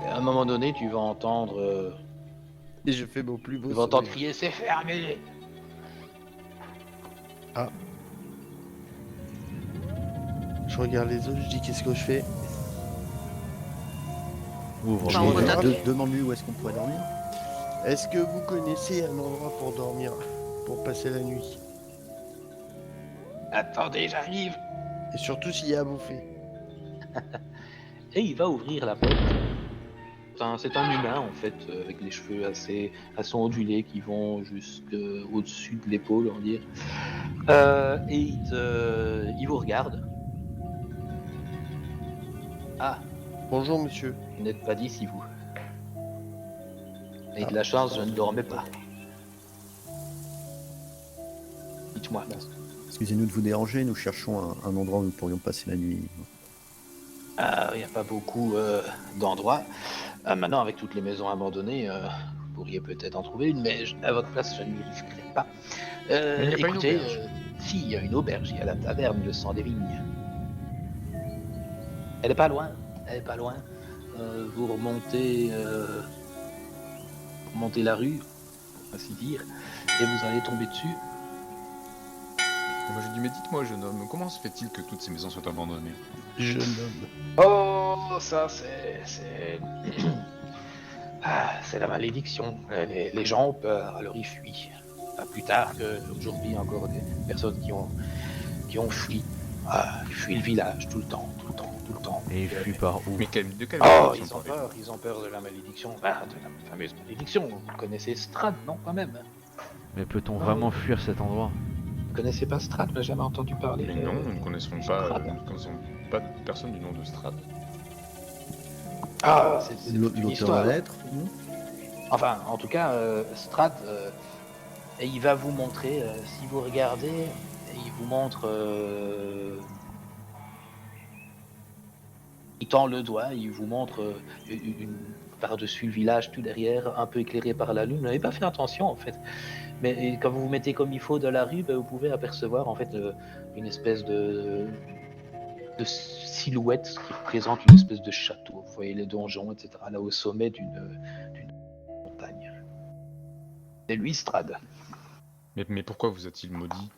Et à un moment donné, tu vas entendre... Et je fais mon plus beau tu vas entendre sourire. crier, c'est fermé. Je regarde les autres, je dis qu'est-ce que je fais. Ouvre. Bah, on ouvre. retoque. Demande-lui où est-ce qu'on pourrait dormir. Est-ce que vous connaissez un endroit pour dormir, pour passer la nuit? Attendez, j'arrive. Et surtout s'il y a à bouffer. Et il va ouvrir la porte. C'est un humain en fait, avec les cheveux assez ondulés qui vont jusqu'au-dessus de l'épaule, on va dire. Et il vous regarde. Ah, Bonjour monsieur. vous n'êtes pas d'ici vous. Avec de la chance, je ne dormais pas. Dites-moi. Excusez-nous de vous déranger, nous cherchons un endroit où nous pourrions passer la nuit. Il n'y a pas beaucoup d'endroits. Maintenant, avec toutes les maisons abandonnées, vous pourriez peut-être en trouver une, mais à votre place, je ne le risquerai pas. Mais il y a pas une Écoutez, auberge. si, il y a une auberge, il y a la taverne, le sang des vignes. Elle est pas loin, vous remontez la rue, pour ainsi dire, et vous allez tomber dessus. Et moi je dis, mais dites-moi jeune homme, comment se fait-il que toutes ces maisons soient abandonnées? Jeune homme. Oh, ça c'est... Ah, c'est la malédiction. Les gens ont peur, alors ils fuient. Pas plus tard qu'aujourd'hui, encore des personnes qui ont fui. Ah, ils fuient le village tout le temps. Et il fuit par où? Mais de quel Oh, village ils ont parlez-vous peur, ils ont peur de la malédiction. Ah, de la fameuse malédiction. Vous connaissez Strad, non, quand même? Mais peut-on vraiment fuir cet endroit? Vous connaissez pas Strad? Vous n'avez jamais entendu parler Mais non, nous ne connaissons pas, Strad. de personne du nom de Strad. Ah, c'est toute une L'auteur histoire. à lettres non Enfin, en tout cas, Strad, et il va vous montrer, si vous regardez, il vous montre... il tend le doigt, il vous montre par-dessus le village, tout derrière, un peu éclairé par la lune. Vous n'avez pas fait attention, en fait. Mais quand vous vous mettez comme il faut dans la rue, vous pouvez apercevoir, en fait, une espèce de silhouette qui représente une espèce de château. Vous voyez les donjons, etc., là au sommet d'une montagne. C'est lui, Strad. Mais pourquoi vous a-t-il maudit?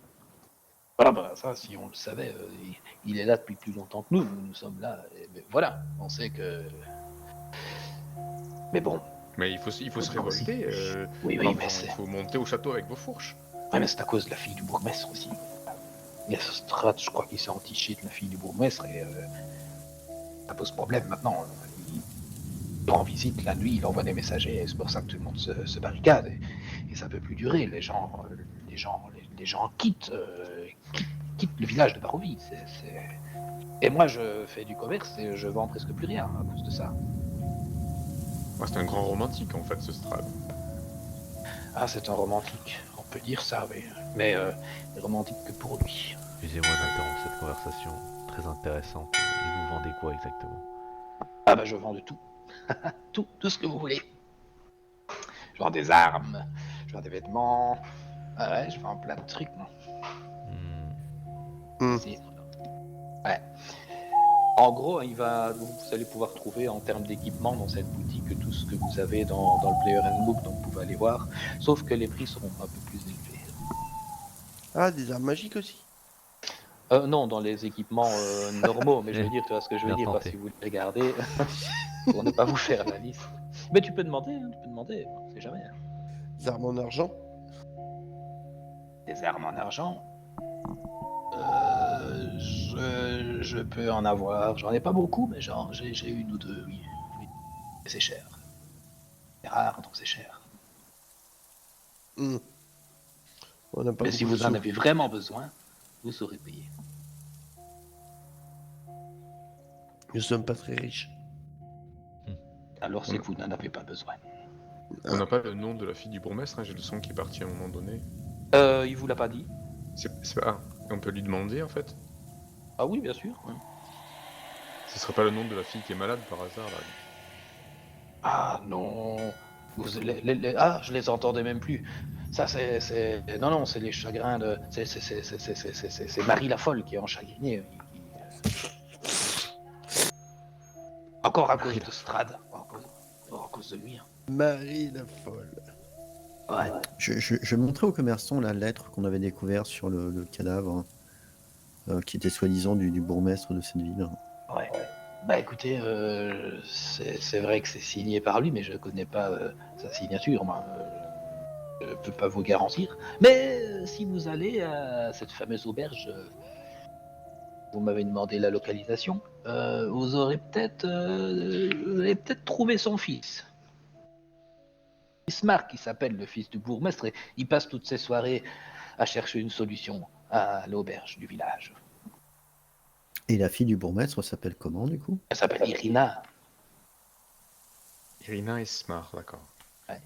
Voilà, bah, ça, si on le savait, il est là depuis plus longtemps que nous. Nous sommes là. Mais voilà, on sait que. Mais bon. Mais il faut se révolter. Oui, enfin, mais il faut monter au château avec vos fourches. Ouais, mais c'est à cause de la fille du bourgmestre aussi. Il y a ce Strad, je crois qu'il s'est entiché de la fille du bourgmestre et ça pose problème maintenant. Il rend visite la nuit, il envoie des messagers et c'est pour ça que tout le monde se barricade et ça peut plus durer. Les gens quittent le village de Barovie. Et moi, je fais du commerce et je vends presque plus rien à cause de ça. C'est un grand romantique en fait, ce Strad. Ah, c'est un romantique. On peut dire ça, oui. Mais romantique que pour lui. Excusez-moi d'interrompre cette conversation très intéressante. Et vous vendez quoi exactement? Ah bah je vends de tout. tout ce que vous voulez. Je vends des armes, je vends des vêtements. Ah ouais, je vends plein de trucs, non. Si. Ouais. En gros, vous allez pouvoir trouver en termes d'équipement dans cette boutique tout ce que vous avez dans le Player Handbook, donc vous pouvez aller voir. Sauf que les prix seront un peu plus élevés. Ah, des armes magiques aussi. Non, dans les équipements normaux, mais je veux dire, tu vois ce que je veux Bien dire, tenté. si vous les gardez, pour ne pas vous faire la liste. Mais tu peux demander, on sait jamais. Des armes en argent. Des armes en argent, je peux en avoir. J'en ai pas beaucoup, mais j'ai une ou deux, oui. Et c'est cher. C'est rare, donc c'est cher. On n'a pas Mais si beaucoup de vous en sous. avez vraiment besoin, vous saurez payer. Nous sommes pas très riches. Alors c'est que vous n'en avez pas besoin. On n'a pas le nom de la fille du bourgmestre, hein, j'ai le son qui est parti à un moment donné. Il vous l'a pas dit? On peut lui demander en fait. Ah oui, bien sûr. Ouais. Ce serait pas le nom de la fille qui est malade par hasard là? Ah non. Ah, je les entendais même plus. Ça, non, c'est les chagrins de. C'est Marie la folle qui est enchagrinée. Encore à cause de Strad. À cause de lui. Hein. Marie la folle. Ouais. Je montrais aux commerçants la lettre qu'on avait découverte sur le cadavre, qui était soi-disant du bourgmestre de cette ville. Ouais. Bah écoutez, c'est vrai que c'est signé par lui, mais je connais pas sa signature, moi. Je peux pas vous garantir. Mais si vous allez à cette fameuse auberge, vous m'avez demandé la localisation, vous allez peut-être trouvé son fils. Ismar, qui s'appelle le fils du bourgmestre, et il passe toutes ses soirées à chercher une solution à l'auberge du village. Et la fille du bourgmestre s'appelle comment du coup? Elle s'appelle Irina. Irina est smart, d'accord. Ouais.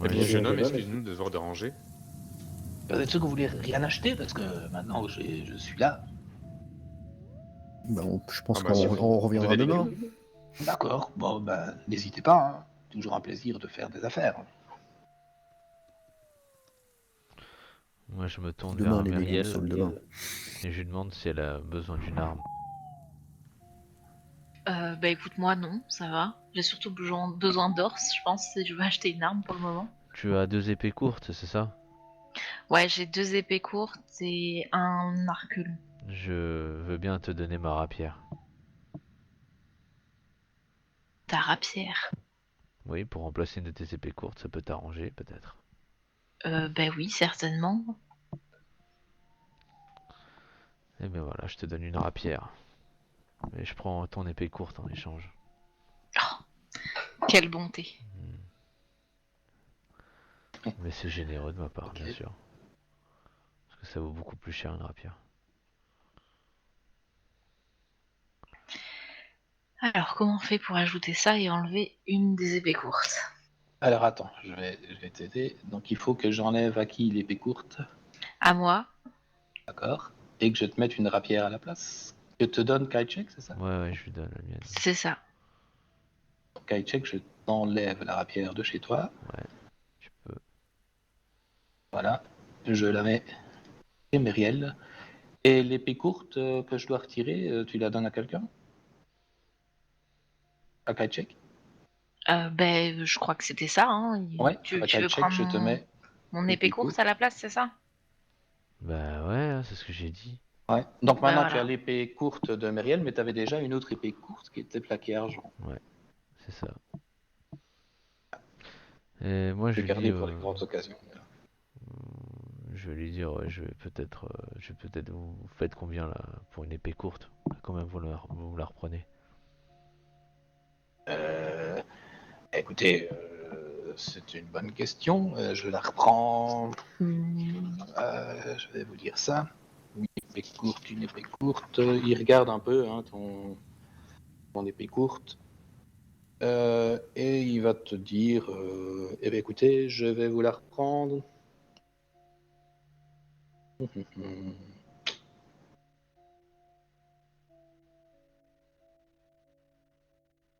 Eh bien, jeune homme, excusez-nous de devoir déranger. Vous êtes sûr que vous voulez rien acheter parce que maintenant que je suis là. Bah, je pense Ah bah, si qu'on vous- on reviendra vous donnez demain. D'accord. Bon ben n'hésitez pas. Hein. Toujours un plaisir de faire des affaires. Moi, je me tourne Demain, vers les légumes Myriel sont le demain. et je lui demande si elle a besoin d'une arme. Bah écoute, moi non, ça va. J'ai surtout besoin d'ors, je pense, si je veux acheter une arme pour le moment. Tu as 2 épées courtes, c'est ça? Ouais, j'ai 2 épées courtes et un arc long. Je veux bien te donner ma rapière. Ta rapière. Oui, pour remplacer une de tes épées courtes, ça peut t'arranger, peut-être. Bah oui, certainement. Et ben voilà, je te donne une rapière. Mais je prends ton épée courte en échange. Quelle bonté. Mais c'est généreux de ma part, Ok. bien sûr. Parce que ça vaut beaucoup plus cher une rapière. Alors, comment on fait pour ajouter ça et enlever une des épées courtes? Alors attends, je vais t'aider. Donc il faut que j'enlève à qui l'épée courte, À moi? d'accord? Et que je te mette une rapière à la place. Je te donne Kaichek, c'est ça? Ouais, je lui donne la mienne. C'est ça. Kaichek, je t'enlève la rapière de chez toi. Tu peux. Voilà. Je la mets chez Myriel. Et l'épée courte que je dois retirer, tu la donnes à quelqu'un? À Kaichek? Ben, je crois que c'était ça, hein. Ouais, Tu, à tu veux Kaichek, prendre je te mets mon épée l'épée courte courte. à la place, c'est ça? Bah ouais, hein, c'est ce que j'ai dit. Ouais. Donc Bah maintenant tu as voilà. l'épée courte de Myriel, mais tu avais déjà une autre épée courte qui était plaquée argent. C'est ça. Et moi Je je vais lui dis, garder pour les grandes occasions. je vais lui dire, ouais, je vais peut-être vous faites combien là pour une épée courte? Combien vous la reprenez? Euh, Écoutez, c'est une bonne question. Je la reprends. Je vais vous dire ça. Une épée courte, une épée courte. Il regarde un peu hein, ton épée courte. Et il va te dire eh bien, écoutez, je vais vous la reprendre.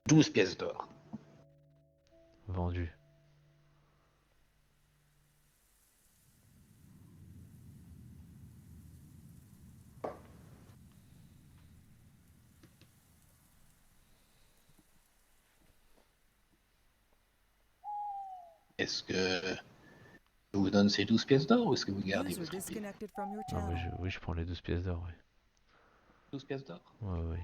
12 pièces d'or. Vendu. Est-ce que je vous donne ces 12 pièces d'or ou est-ce que vous gardez User votre épée? disconnected from your Ah, channel. oui, je prends les 12 pièces d'or, ouais. 12 pièces d'or? Ouais.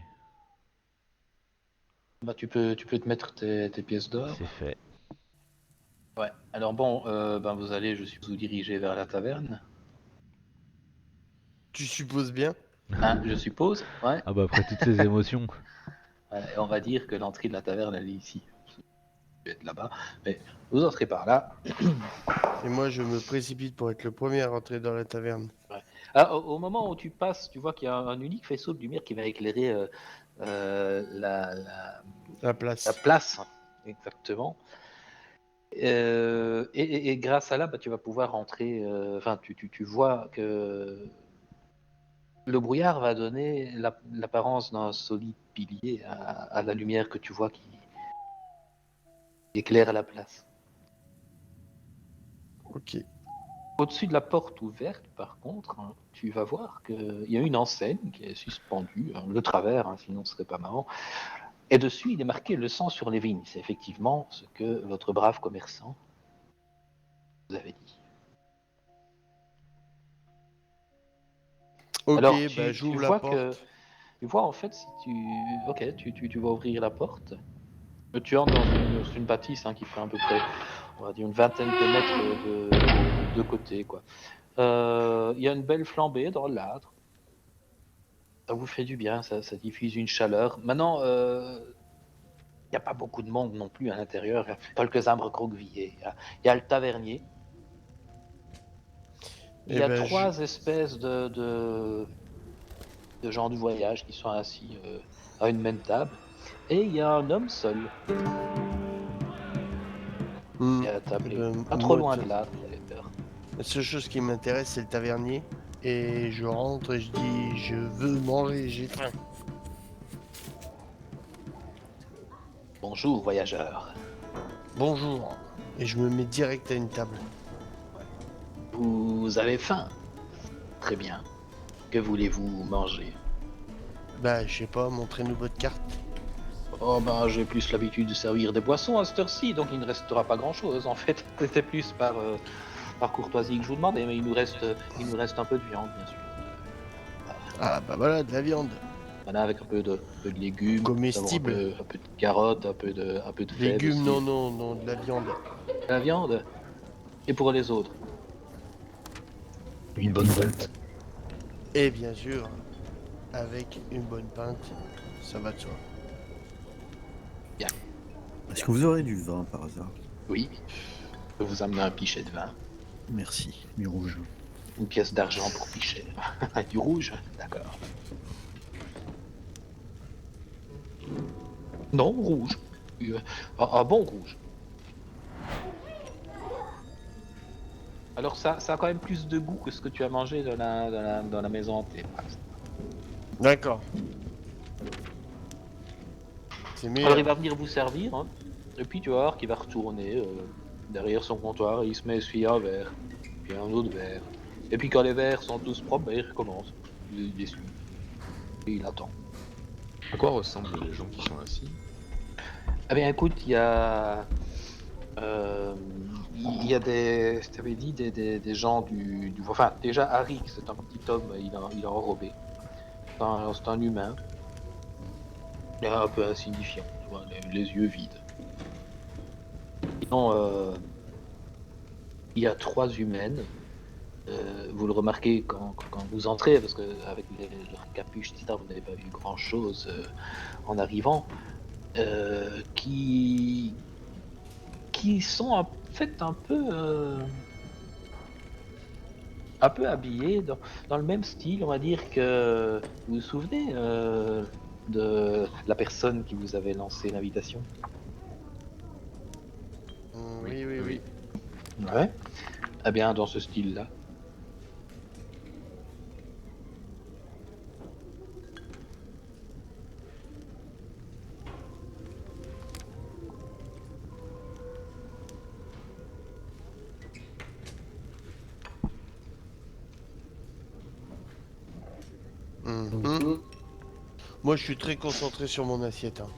Bah, tu peux te mettre tes pièces d'or. C'est fait. Ouais. Alors bon, ben vous allez, je suppose, vous diriger vers la taverne. Tu supposes bien? Hein, je suppose. Ouais. Ah bah après toutes ces émotions. Et on va dire que l'entrée de la taverne, elle est ici. Vous êtes là-bas, mais vous entrez par là. Et moi, je me précipite pour être le premier à rentrer dans la taverne. Ah, au moment où tu passes, tu vois qu'il y a un unique faisceau de lumière qui va éclairer La place. la place, exactement. Et grâce à là, bah, tu vas pouvoir rentrer. Enfin, tu vois que le brouillard va donner l'apparence d'un solide pilier à la lumière que tu vois qui éclaire la place. Ok. Au-dessus de la porte ouverte, par contre, hein, tu vas voir qu'il y a une enseigne qui est suspendue, hein, le travers, hein, sinon ce serait pas marrant. Et dessus, il est marqué le sang sur les vignes. C'est effectivement ce que votre brave commerçant vous avait dit. Ok, Alors, bah tu j'ouvre la vois porte. que tu vois en fait si tu ok tu vas ouvrir la porte. Tu entres dans une bâtisse hein, qui fait à peu près on va dire une vingtaine de mètres de côté quoi. Il y a une belle flambée dans l'âtre. Ça vous fait du bien, ça diffuse une chaleur. Maintenant, il n'y a pas beaucoup de monde non plus à l'intérieur. Il y a quelques arbres recroquevillés. Il y a le tavernier. Il y a trois espèces de gens du voyage qui sont assis à une même table. Et il y a un homme seul. Et la table est pas trop loin de là, d'ailleurs. La seule chose qui m'intéresse, c'est le tavernier. Et je rentre et je dis, je veux manger, j'ai faim. Bonjour, voyageur. Bonjour. Et je me mets direct à une table. Vous avez faim? Très bien. Que voulez-vous manger? Bah, je sais pas, montrez-nous votre carte. Oh ben j'ai plus l'habitude de servir des boissons à cette heure-ci, donc il ne restera pas grand-chose en fait. C'était plus par courtoisie que je vous demandais, mais il nous reste un peu de viande bien sûr. Ah bah voilà, de la viande. Voilà, avec un peu de légumes, Comestible. un peu de carottes, un peu de fèves Légumes, aussi. non, de la viande. De la viande. Et pour les autres? Une bonne volte. Et bien sûr, avec une bonne pinte, ça va de soi. Est-ce que vous aurez du vin par hasard? Oui. Je peux vous amener un pichet de vin. Merci, du rouge. Une pièce d'argent pour pichet. Du rouge? D'accord. Non, rouge. Un bon rouge. Alors ça a quand même plus de goût que ce que tu as mangé dans la maison hantée. D'accord. C'est mieux. Alors il va venir vous servir, hein, et puis tu vas voir qu'il va retourner derrière son comptoir et il se met à essuyer un verre, puis un autre verre. Et puis quand les verres sont tous propres, il recommence. Il essuie. Et il attend. À quoi ressemblent les gens qui sont assis? Ah bien écoute, il y a des, je t'avais dit, des gens du... Enfin, déjà, Harry, c'est un petit homme, il est enrobé. C'est un humain. Il est un peu insignifiant, tu vois, les yeux vides. Sinon, il y a 3 humaines. Vous le remarquez quand vous entrez, parce qu'avec leur capuche, etc., vous n'avez pas vu grand-chose en arrivant. Qui sont en fait un peu habillés dans le même style, on va dire, que vous vous souvenez de la personne qui vous avait lancé l'invitation. Oui. Ouais. Eh bien, dans ce style-là. Mhm. Moi, je suis très concentré sur mon assiette. Hein.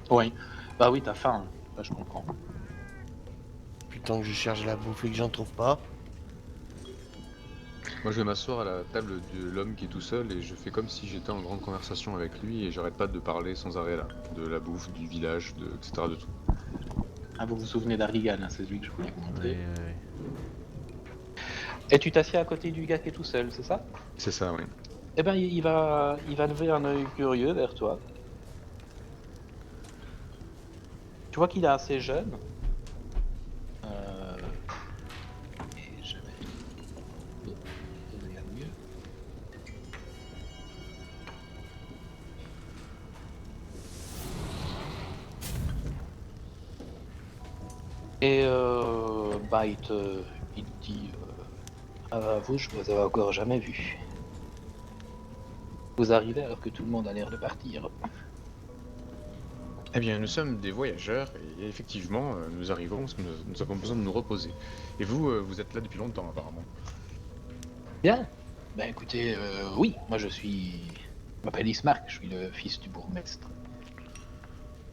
Oui. Bah oui, t'as faim. Bah, je comprends. Putain que je cherche la bouffe et que j'en trouve pas. Moi, je vais m'asseoir à la table de l'homme qui est tout seul et je fais comme si j'étais en grande conversation avec lui et j'arrête pas de parler sans arrêt là, de la bouffe, du village, etc. de tout. Ah, vous vous souvenez d'Arigal, hein, c'est celui que je voulais vous montrer. Oui. Et tu t'assieds à côté du gars qui est tout seul, c'est ça? C'est ça, oui. Eh ben, il va lever un œil curieux vers toi. Tu vois qu'il est assez jeune. Et je vais... Oh, on regarde mieux. Et bah, il te dit... vous, je vous avais encore jamais vu. Vous arrivez alors que tout le monde a l'air de partir. Eh bien, nous sommes des voyageurs et effectivement, nous arrivons parce que nous avons besoin de nous reposer. Et vous, vous êtes là depuis longtemps apparemment. Bien. Ben écoutez, oui, moi je m'appelle Ismark, je suis le fils du bourgmestre.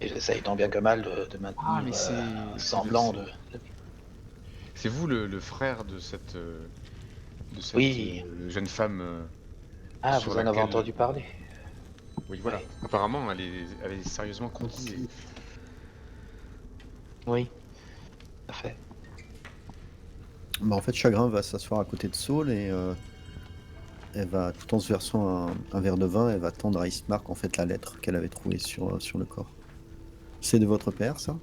Et j'essaye tant bien que mal de maintenir mais c'est- un semblant de... C'est vous le frère de cette Oui. jeune femme Ah, sur vous en avez laquelle- entendu parler. Oui, voilà. Ouais. Apparemment, elle est sérieusement courtisée. Oui. Tout à fait. Bah, en fait, Chagrin va s'asseoir à côté de Saul et elle va, tout en se versant un verre de vin, elle va tendre à Ismark en fait la lettre qu'elle avait trouvée sur le corps. C'est de votre père, ça?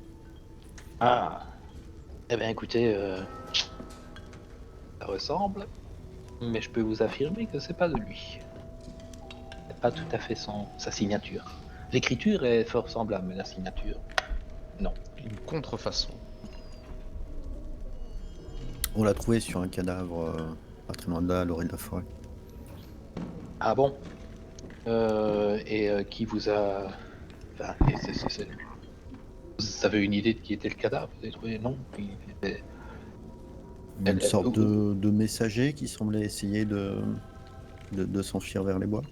Ah. Eh bien écoutez, ça ressemble, mais je peux vous affirmer que c'est pas de lui. C'est pas tout à fait sa signature. L'écriture est fort semblable, mais la signature, non. Une contrefaçon. On l'a trouvé sur un cadavre pas très loin de là, à l'orée de la forêt. Ah bon? Qui vous a... Enfin, vous avez une idée de qui était le cadavre? Vous avez trouvé? Non? Une sorte de messager qui semblait essayer de s'enfuir vers les bois.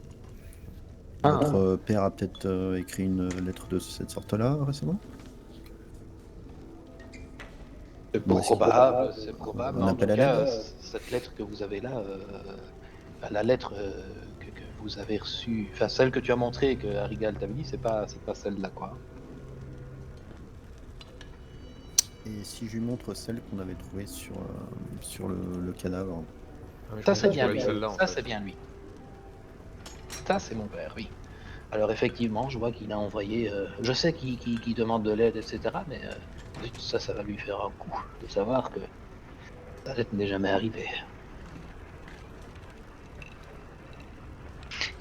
Votre père a peut-être écrit une lettre de cette sorte-là récemment? C'est Bon, probable, c'est probable. on En appelle tout à cas, l'aide. cette lettre que vous avez là, la lettre que vous avez reçue, enfin celle que tu as montrée, que Harigal t'avait dit, c'est pas celle-là, quoi. Et si je lui montre celle qu'on avait trouvée sur le cadavre? Ah, mais je Ça pensais c'est que tu bien parlais lui. de celle-là, en Ça fait. c'est bien lui. Ça, c'est mon père, oui. Alors effectivement, je vois qu'il a envoyé... je sais qu'il demande de l'aide, etc. Mais zut, ça va lui faire un coup de savoir que sa lettre n'est jamais arrivée.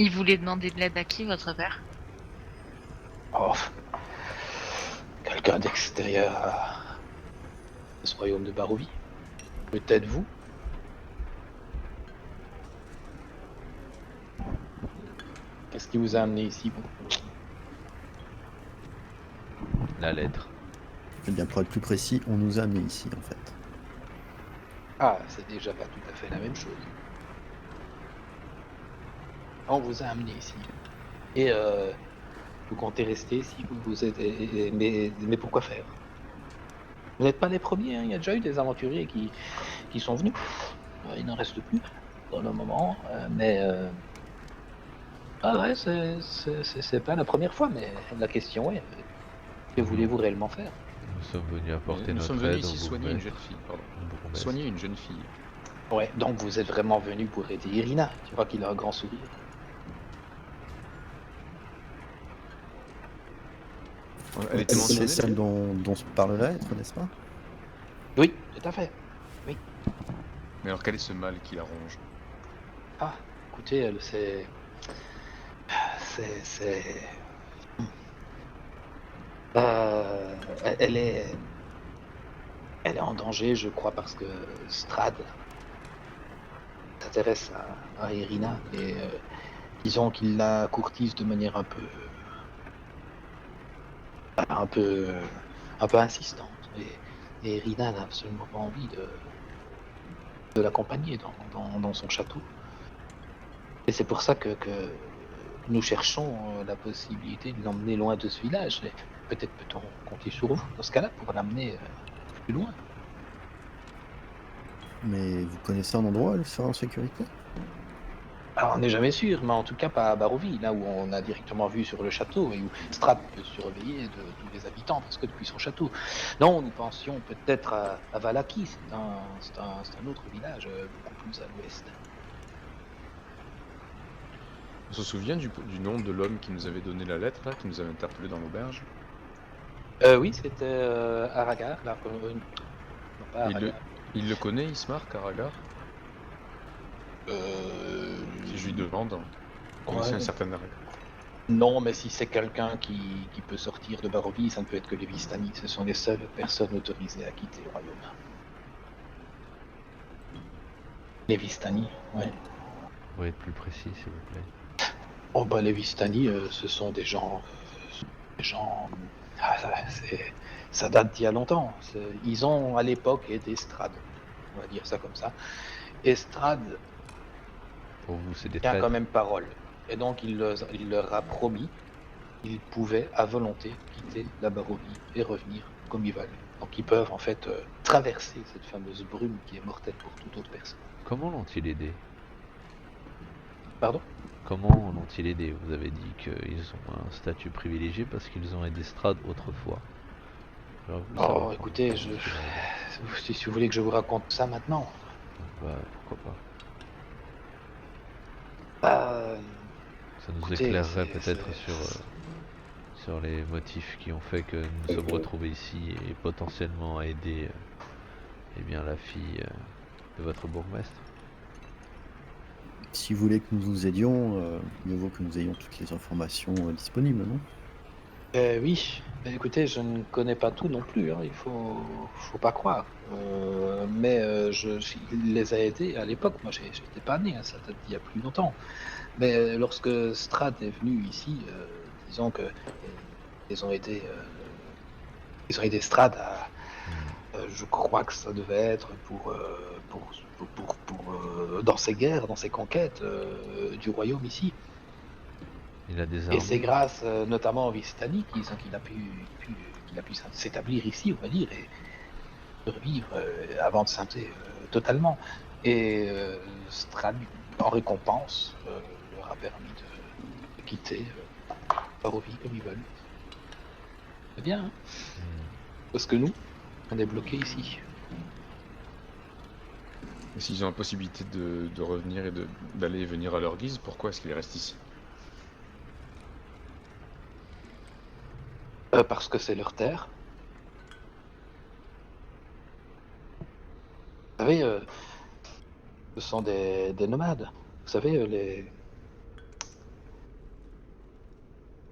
Il voulait demander de l'aide à qui, votre père? Oh, quelqu'un d'extérieur à ce royaume de Barovie. Peut-être vous. Qu'est-ce qui vous a amené ici, vous? La lettre. Eh bien, pour être plus précis, on nous a amenés ici, en fait. Ah, c'est déjà pas tout à fait la même chose. On vous a amené ici. Et vous comptez rester ici, vous êtes... mais pourquoi faire? Vous n'êtes pas les premiers, hein. Il y a déjà eu des aventuriers qui sont venus. Il n'en reste plus dans le moment, mais... Ah ouais, c'est pas la première fois, mais la question est, que voulez-vous réellement faire? Nous sommes venus apporter Nous notre sommes venus aide ici au soigner une bourgmestre. jeune fille, pardon. Au bourgmestre. Soigner une jeune fille. Ouais, donc vous êtes vraiment venu pour aider Irina. Tu vois qu'il a un grand sourire. Elle était C'est mentionnée. celle dont parle la lettre, n'est-ce pas? Oui, tout à fait. Mais alors quel est ce mal qui la ronge? Ah, écoutez, elle, elle est en danger, je crois, parce que Strad s'intéresse à Irina et disons qu'il la courtise de manière un peu insistante. Et Irina n'a absolument pas envie de l'accompagner dans son château. Et c'est pour ça que nous cherchons la possibilité de l'emmener loin de ce village. Et peut-être peut-on compter sur vous dans ce cas-là pour l'amener plus loin. Mais vous connaissez un endroit où elle sera en sécurité? Alors on n'est jamais sûr, mais en tout cas pas à Barovie, là où on a directement vu sur le château et où Strad peut surveiller de tous les habitants, parce que depuis son château. Non, nous pensions peut-être à Valaki, c'est un autre village, beaucoup plus à l'ouest. On se souvient du nom de l'homme qui nous avait donné la lettre, là, qui nous avait interpellé dans l'auberge? Oui, c'était Aragar, là, non, pas Aragar. Il le connaît, Ismar, Aragar? Si je lui demande, il connaissait un certain Aragar. Non, mais si c'est quelqu'un qui peut sortir de Barovie, ça ne peut être que les Vistani. Ce sont les seules personnes autorisées à quitter le royaume. Les Vistani, ouais. Vous pouvez être plus précis, s'il vous plaît. Oh bah les Vistani, ce sont des gens... Ah, ça date d'il y a longtemps. Ils ont à l'époque été Strad, on va dire ça comme ça. Et Strad Pour vous, c'est des tient traîtres. quand même parole. Et donc il leur a promis qu'ils pouvaient à volonté quitter la Barovie et revenir comme ils veulent. Donc ils peuvent en fait traverser cette fameuse brume qui est mortelle pour toute autre personne. Comment l'ont-ils aidé? Pardon? Comment l'ont-ils aidé? Vous avez dit qu'ils ont un statut privilégié parce qu'ils ont aidé Strad autrefois. J'aurais voulu savoir Oh comment écoutez, ils ont aidé. si vous voulez que je vous raconte ça maintenant. Bah, pourquoi pas. Bah, Ça nous écoutez, éclairerait c'est- peut-être c'est- sur les motifs qui ont fait que nous nous sommes retrouvés ici et potentiellement à aider eh bien, la fille de votre bourgmestre. Si vous voulez que nous vous aidions, mieux vaut que nous ayons toutes les informations disponibles, non? Oui, écoutez, je ne connais pas tout non plus, hein, il faut pas croire. Mais il les a aidés à l'époque, moi j'étais pas né, hein, ça date d'il y a plus longtemps. Mais lorsque Strad est venu ici, disons que ils ont aidé Strad à, je crois que ça devait être dans ses guerres, dans ses conquêtes du royaume ici. Il a des Et armes. c'est grâce notamment aux Vistani qu'il a pu s'établir ici, on va dire, et survivre avant de s'inter totalement. Et Strad, en récompense, leur a permis de quitter Barovie comme ils veulent. C'est bien, hein? Parce que nous, on est bloqués ici. Et s'ils ont la possibilité de revenir et d'aller et venir à leur guise, pourquoi est-ce qu'ils restent ici? Parce que c'est leur terre. Vous savez, ce sont des nomades. Vous savez, les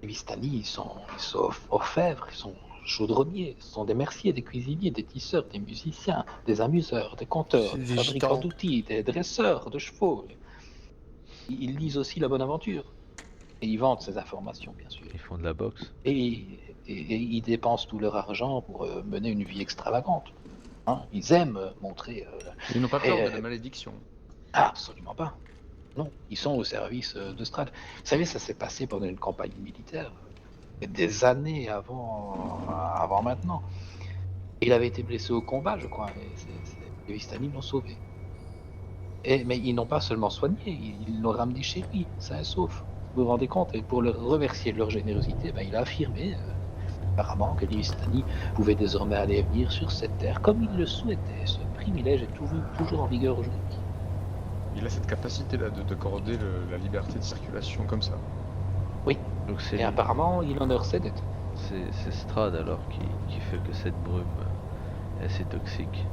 Vistani, ils sont orfèvres, ils sont chaudronniers, ce sont des merciers, des cuisiniers, des tisseurs, des musiciens, des amuseurs, des conteurs, C'est des des fabricants gitans. d'outils, des dresseurs de chevaux. Ils lisent aussi la bonne aventure. Et ils vendent ces informations, bien sûr. Ils font de la boxe. Et ils dépensent tout leur argent pour mener une vie extravagante. Hein, ils aiment montrer... Ils n'ont pas peur Et, de la malédiction. absolument pas. Non, ils sont au service de Strahd. Vous savez, ça s'est passé pendant une campagne militaire, des années avant maintenant. Il avait été blessé au combat, je crois, et les Vistani l'ont sauvé. Mais ils n'ont pas seulement soigné, ils l'ont ramené chez lui, sain et sauf. Vous vous rendez compte? Et pour leur remercier de leur générosité, il a affirmé apparemment que les Vistani pouvaient désormais aller et venir sur cette terre comme ils le souhaitaient. Ce privilège est toujours en vigueur aujourd'hui. Il a cette capacité-là de d'accorder la liberté de circulation comme ça. Donc c'est Et apparemment, il honore ses dettes. c'est Strahd alors qui fait que cette brume est assez toxique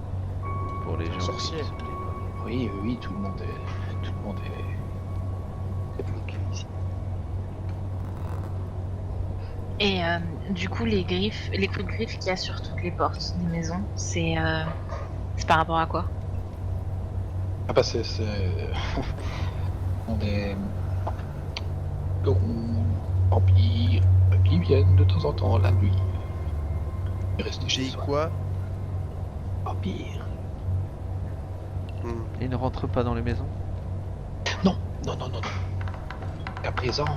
pour les gens. Sorcier. qui sont libres. Oui, tout le monde est bloqué ici. Et du coup, les coups de griffes qu'il y a sur toutes les portes des maisons, c'est par rapport à quoi? Ah bah c'est on est loups, vampires qui viennent de temps en temps la nuit. Et rester chez J'ai soi. quoi? Vampires. Et ils ne rentrent pas dans les maisons? Non. À présent, non.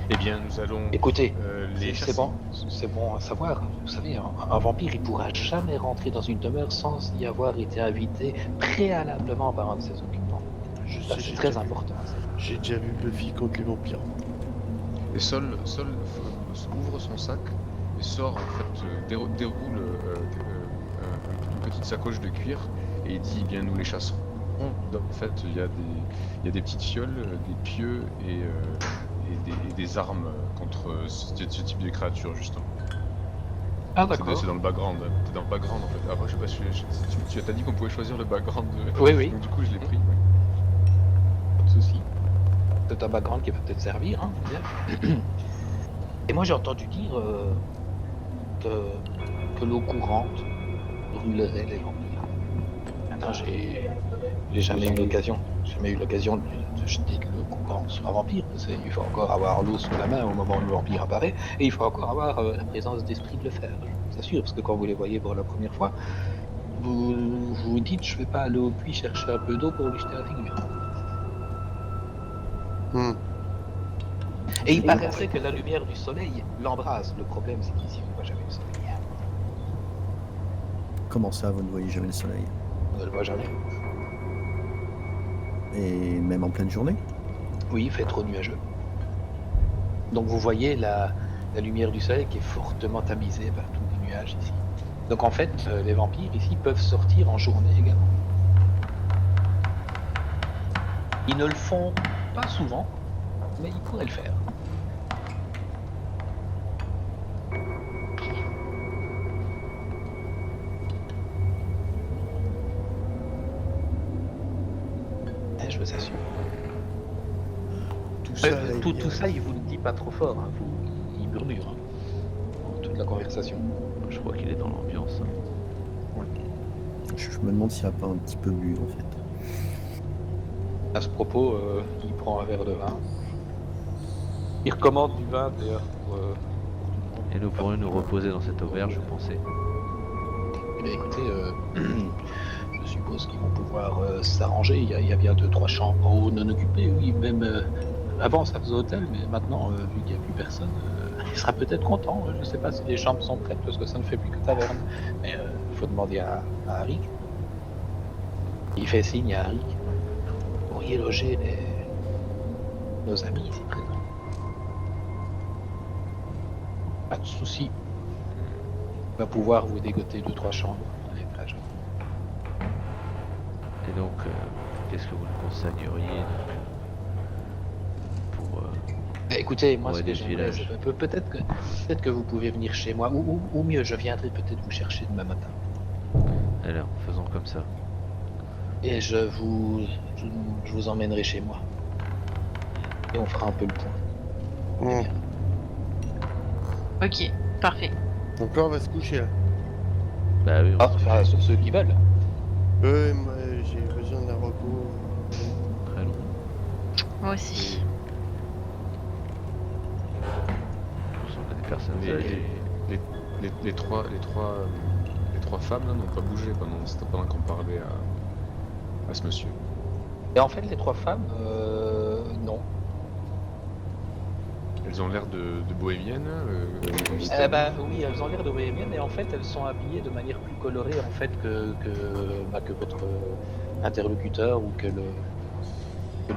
Eh bien, nous allons Écoutez, les c'est chasser. c'est bon à savoir. Vous savez, un vampire, il pourra jamais rentrer dans une demeure sans y avoir été invité préalablement par un de ses occupants. Je Ça, sais, c'est j'ai très déjà vu. important. ça. J'ai déjà vu Buffy contre les vampires. Et Sol ouvre son sac et sort, en fait, déroule une petite sacoche de cuir et il dit, eh bien, nous les chasserons. Donc, en fait, il y a des petites fioles, des pieux et des armes contre ce type de créatures, justement. Ah C'est d'accord. dans le background. T'es dans le background, en fait. Après, je sais pas si tu t'as dit qu'on pouvait choisir le background. Oui. Donc, du coup, je l'ai pris. Pas de souci. C'est un background qui va peut-être servir. Hein, bien. Et moi j'ai entendu dire que l'eau courante brûlerait les vampires. Maintenant j'ai jamais eu l'occasion de jeter de l'eau courante sur un vampire. Il faut encore avoir l'eau sous la main au moment où le vampire apparaît, et il faut encore avoir la présence d'esprit de le faire. Je vous assure, parce que quand vous les voyez pour la première fois, vous vous dites je vais pas aller au puits chercher un peu d'eau pour lui jeter la figure. Et il paraîtrait que la lumière du soleil l'embrase. Le problème, c'est qu'ici, on ne voit jamais le soleil. Comment ça, vous ne voyez jamais le soleil? On ne le voit jamais. Et même en pleine journée? Oui, il fait trop nuageux. Donc vous voyez la lumière du soleil qui est fortement tamisée par tous les nuages ici. Donc en fait, les vampires ici peuvent sortir en journée également. Ils ne le font pas souvent, mais ils pourraient le faire. Je vous assure. Tout ça, là, Tout, il y a- tout ça, il vous le dit pas trop fort. Hein. Il murmure. Hein. Toute la conversation. Je crois qu'il est dans l'ambiance. Je me demande s'il n'a pas un petit peu bu en fait. À ce propos, il prend un verre de vin. Il recommande du vin d'ailleurs pour tout le monde. Et nous pourrions nous reposer dans cette auberge, je pensais. Eh bien, écoutez, je suppose qu'ils vont pouvoir s'arranger. Il y a bien 2-3 chambres non occupées. Oui, même avant ça faisait hôtel, mais maintenant, vu qu'il n'y a plus personne, il sera peut-être content. Je ne sais pas si les chambres sont prêtes parce que ça ne fait plus que taverne. Mais il faut demander à Harik. Il fait signe à Harik. Vous pourriez loger nos amis ici présents. Pas de souci. On va pouvoir vous dégoter 2-3 chambres dans les plages. Et donc, qu'est-ce que vous nous conseilleriez pour Écoutez, moi Ouais, ce que des j'aimerais, villages. c'est peut-être que vous pouvez venir chez moi, ou mieux, je viendrai peut-être vous chercher demain matin. Alors, faisons comme ça. Et je vous emmènerai chez moi. Et on fera un peu le point. Mmh. Ok, parfait. Donc là, on va se coucher là. Bah oui, on Ah, se enfin, ceux qui veulent. Moi, j'ai besoin d'un repos. fait très long. Moi aussi. On a des personnes Les, âgées. les trois femmes là n'ont pas bougé pendant qu'on parlait à ce monsieur. Et en fait, les 3 femmes, non. Elles ont l'air de bohémiennes. Eh ben, oui, elles ont l'air de bohémiennes et en fait, elles sont habillées de manière plus colorée en fait que votre interlocuteur ou que le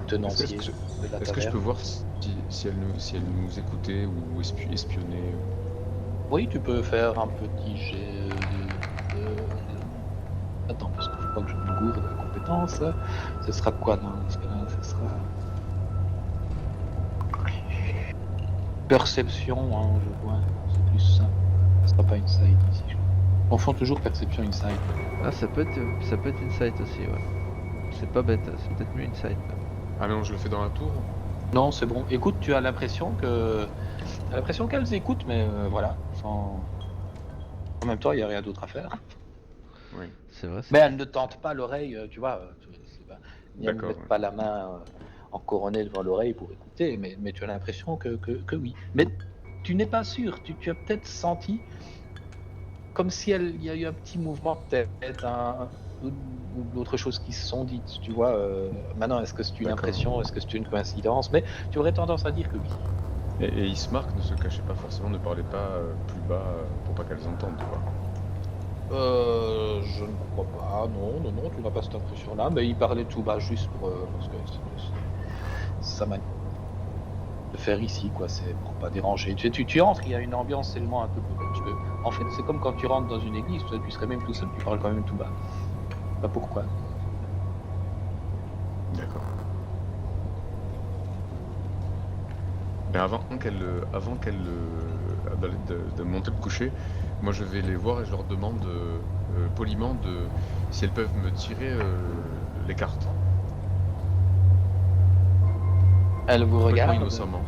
tenancier Est-ce de la Est-ce que je taverne. peux voir si elles nous écoutaient ou espionnaient Oui, tu peux faire un petit jet Attends, parce que je crois que je me gourde de compétences. Ce sera quoi dans ce cas-là? Ce sera... Perception, hein, je vois. C'est plus ça. Ce sera pas insight ici. On confond toujours perception insight. Ah, ça peut être insight aussi, ouais. C'est pas bête, c'est peut-être mieux insight. Ah non, je le fais dans la tour. Non, c'est bon. Écoute, tu as l'impression qu'elles écoutent, mais voilà. En même temps, il n'y a rien d'autre à faire. Oui. C'est vrai. Mais elles ne tentent pas l'oreille, tu vois. Elles ne D'accord, mettent ouais. pas la main en coronée devant l'oreille pour écouter, mais tu as l'impression que oui. Mais tu n'es pas sûr. Tu as peut-être senti comme si il y a eu un petit mouvement de tête, ou d'autres choses qui se sont dites, tu vois. Maintenant, est-ce que c'est une D'accord. impression, est-ce que c'est une coïncidence? Mais tu aurais tendance à dire que oui. Et Ismark ne se cachait pas forcément, ne parlait pas plus bas pour pas qu'elles entendent, quoi. Je ne crois pas, non, tu n'as pas cette impression-là, mais il parlait tout bas juste parce que c'est sa manière de faire ici, quoi, c'est pour pas déranger. Tu entres, il y a une ambiance tellement un peu parce que, en fait, c'est comme quand tu rentres dans une église, toi, tu serais même tout seul, tu parles quand même tout bas. Pas pourquoi. D'accord. Mais avant qu'elle de monter le coucher, moi je vais les voir et je leur demande poliment si elles peuvent me tirer les cartes. Elle vous Complètement regarde. innocemment.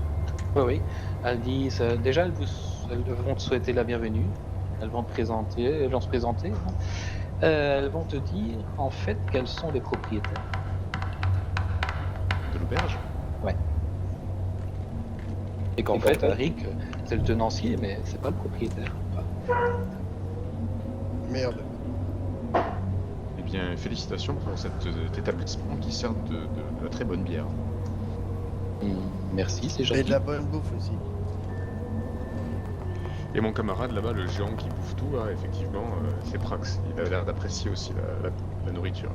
Oui. Elles disent, déjà, elles vont te souhaiter la bienvenue. Elles vont se présenter. Hein. Elles vont te dire, en fait, qu'elles sont les propriétaires. De l'auberge. Et qu'en fait, Rick, c'est le tenancier, mais c'est pas le propriétaire. Merde. Eh bien, félicitations pour cet établissement qui sert de la très bonne bière. Merci, c'est Et gentil. de la bonne bouffe aussi. Et mon camarade là-bas, le géant qui bouffe tout, là, effectivement, c'est Prax. Il a l'air d'apprécier aussi la nourriture.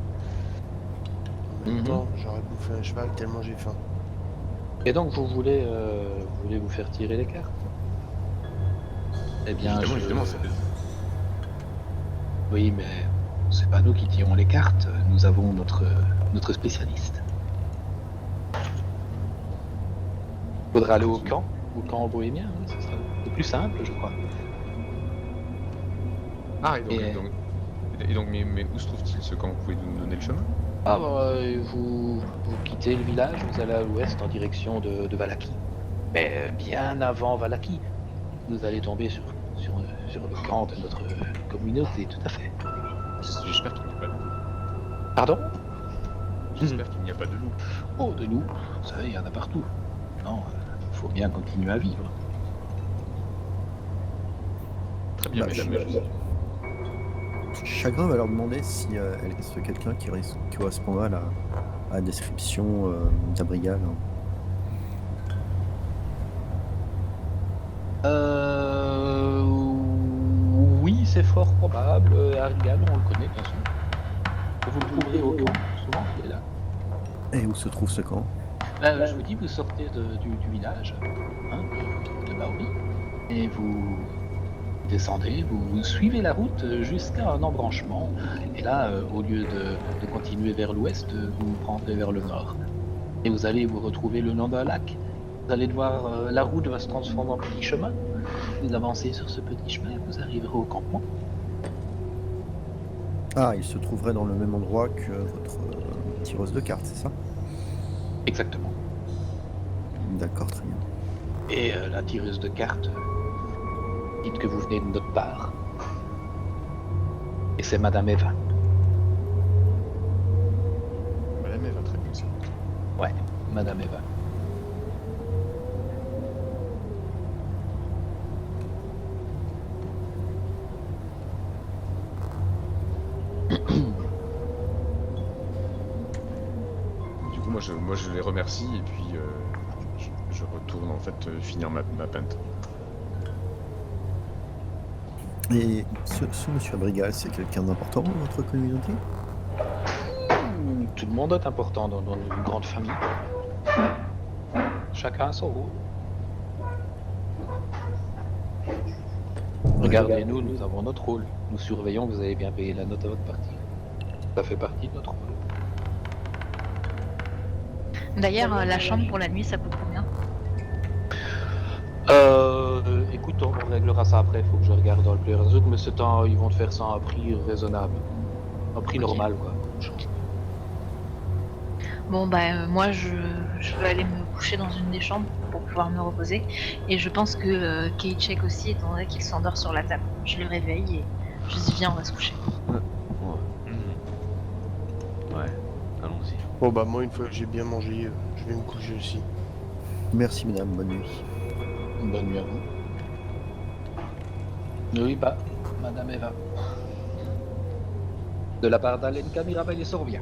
En même Mhm. temps, j'aurais bouffé un cheval tellement j'ai faim. Et donc, vous voulez vous faire tirer les cartes? Eh bien, Évidemment, c'est... Oui, mais c'est pas nous qui tirons les cartes. Nous avons notre spécialiste. Faudra aller au camp bohémien. Hein, ce sera le plus simple, je crois. Ah, et Et- donc mais où se trouve-t-il ce camp? Vous pouvez nous donner le chemin? Ah, vous quittez le village, vous allez à l'ouest en direction de Valaki. Mais bien avant Valaki, vous allez tomber sur le camp de notre communauté, tout à fait. J'espère qu'il n'y a pas de loup. Pardon? J'espère qu'il n'y a pas de loup. Oh, de nous, vous savez, il y en a partout. Non, faut bien continuer à vivre. Très bien, Bah, mesdames, messieurs. Chagrin va leur demander si elle reste quelqu'un qui correspondra à la description d'Abrigal. Oui, c'est fort probable. Arigal, on le connaît, bien sûr. Vous le trouverez au camp, souvent, il est là. Et où se trouve ce camp? Je vous dis, vous sortez du village, hein, de Baobi, et vous descendez, vous suivez la route jusqu'à un embranchement, et là, au lieu de continuer vers l'ouest, vous vous prendrez vers le nord. Et vous allez vous retrouver le long d'un lac. Vous allez devoir, la route va se transformer en petit chemin. Vous avancez sur ce petit chemin et vous arriverez au campement. Ah, il se trouverait dans le même endroit que votre tireuse de cartes, c'est ça? Exactement. D'accord, très bien. Et la tireuse de cartes, dites que vous venez de notre part. Et c'est Madame Eva. Madame, elle va très bien ça. Ouais, Madame Eva. Du coup, moi je les remercie et puis je retourne en fait finir ma peinte. Et ce monsieur Abrigal, c'est quelqu'un d'important dans votre communauté? Tout le monde est important dans une grande famille. Chacun a son rôle. Regardez-nous, nous avons notre rôle. Nous surveillons que vous avez bien payé la note à votre partie. Ça fait partie de notre rôle. D'ailleurs, la chambre pour la nuit, ça coûte combien? Écoute, on réglera ça après, faut que je regarde dans le player Zoom, mais c'est ils vont te faire ça à un prix raisonnable. Un prix Ok. normal, quoi. Bon, bah, moi, je vais aller me coucher dans une des chambres pour pouvoir me reposer. Et je pense que Keichek aussi, étant donné qu'il s'endort sur la table. Je le réveille et je dis, viens, on va se coucher. Ouais. Ouais, allons-y. Bon bah moi une fois que j'ai bien mangé, je vais me coucher aussi. Merci madame, bonne nuit. Bonne nuit à vous. Oui, bah, Madame Eva. De la part d'Alenka Mirabel et Sorvia.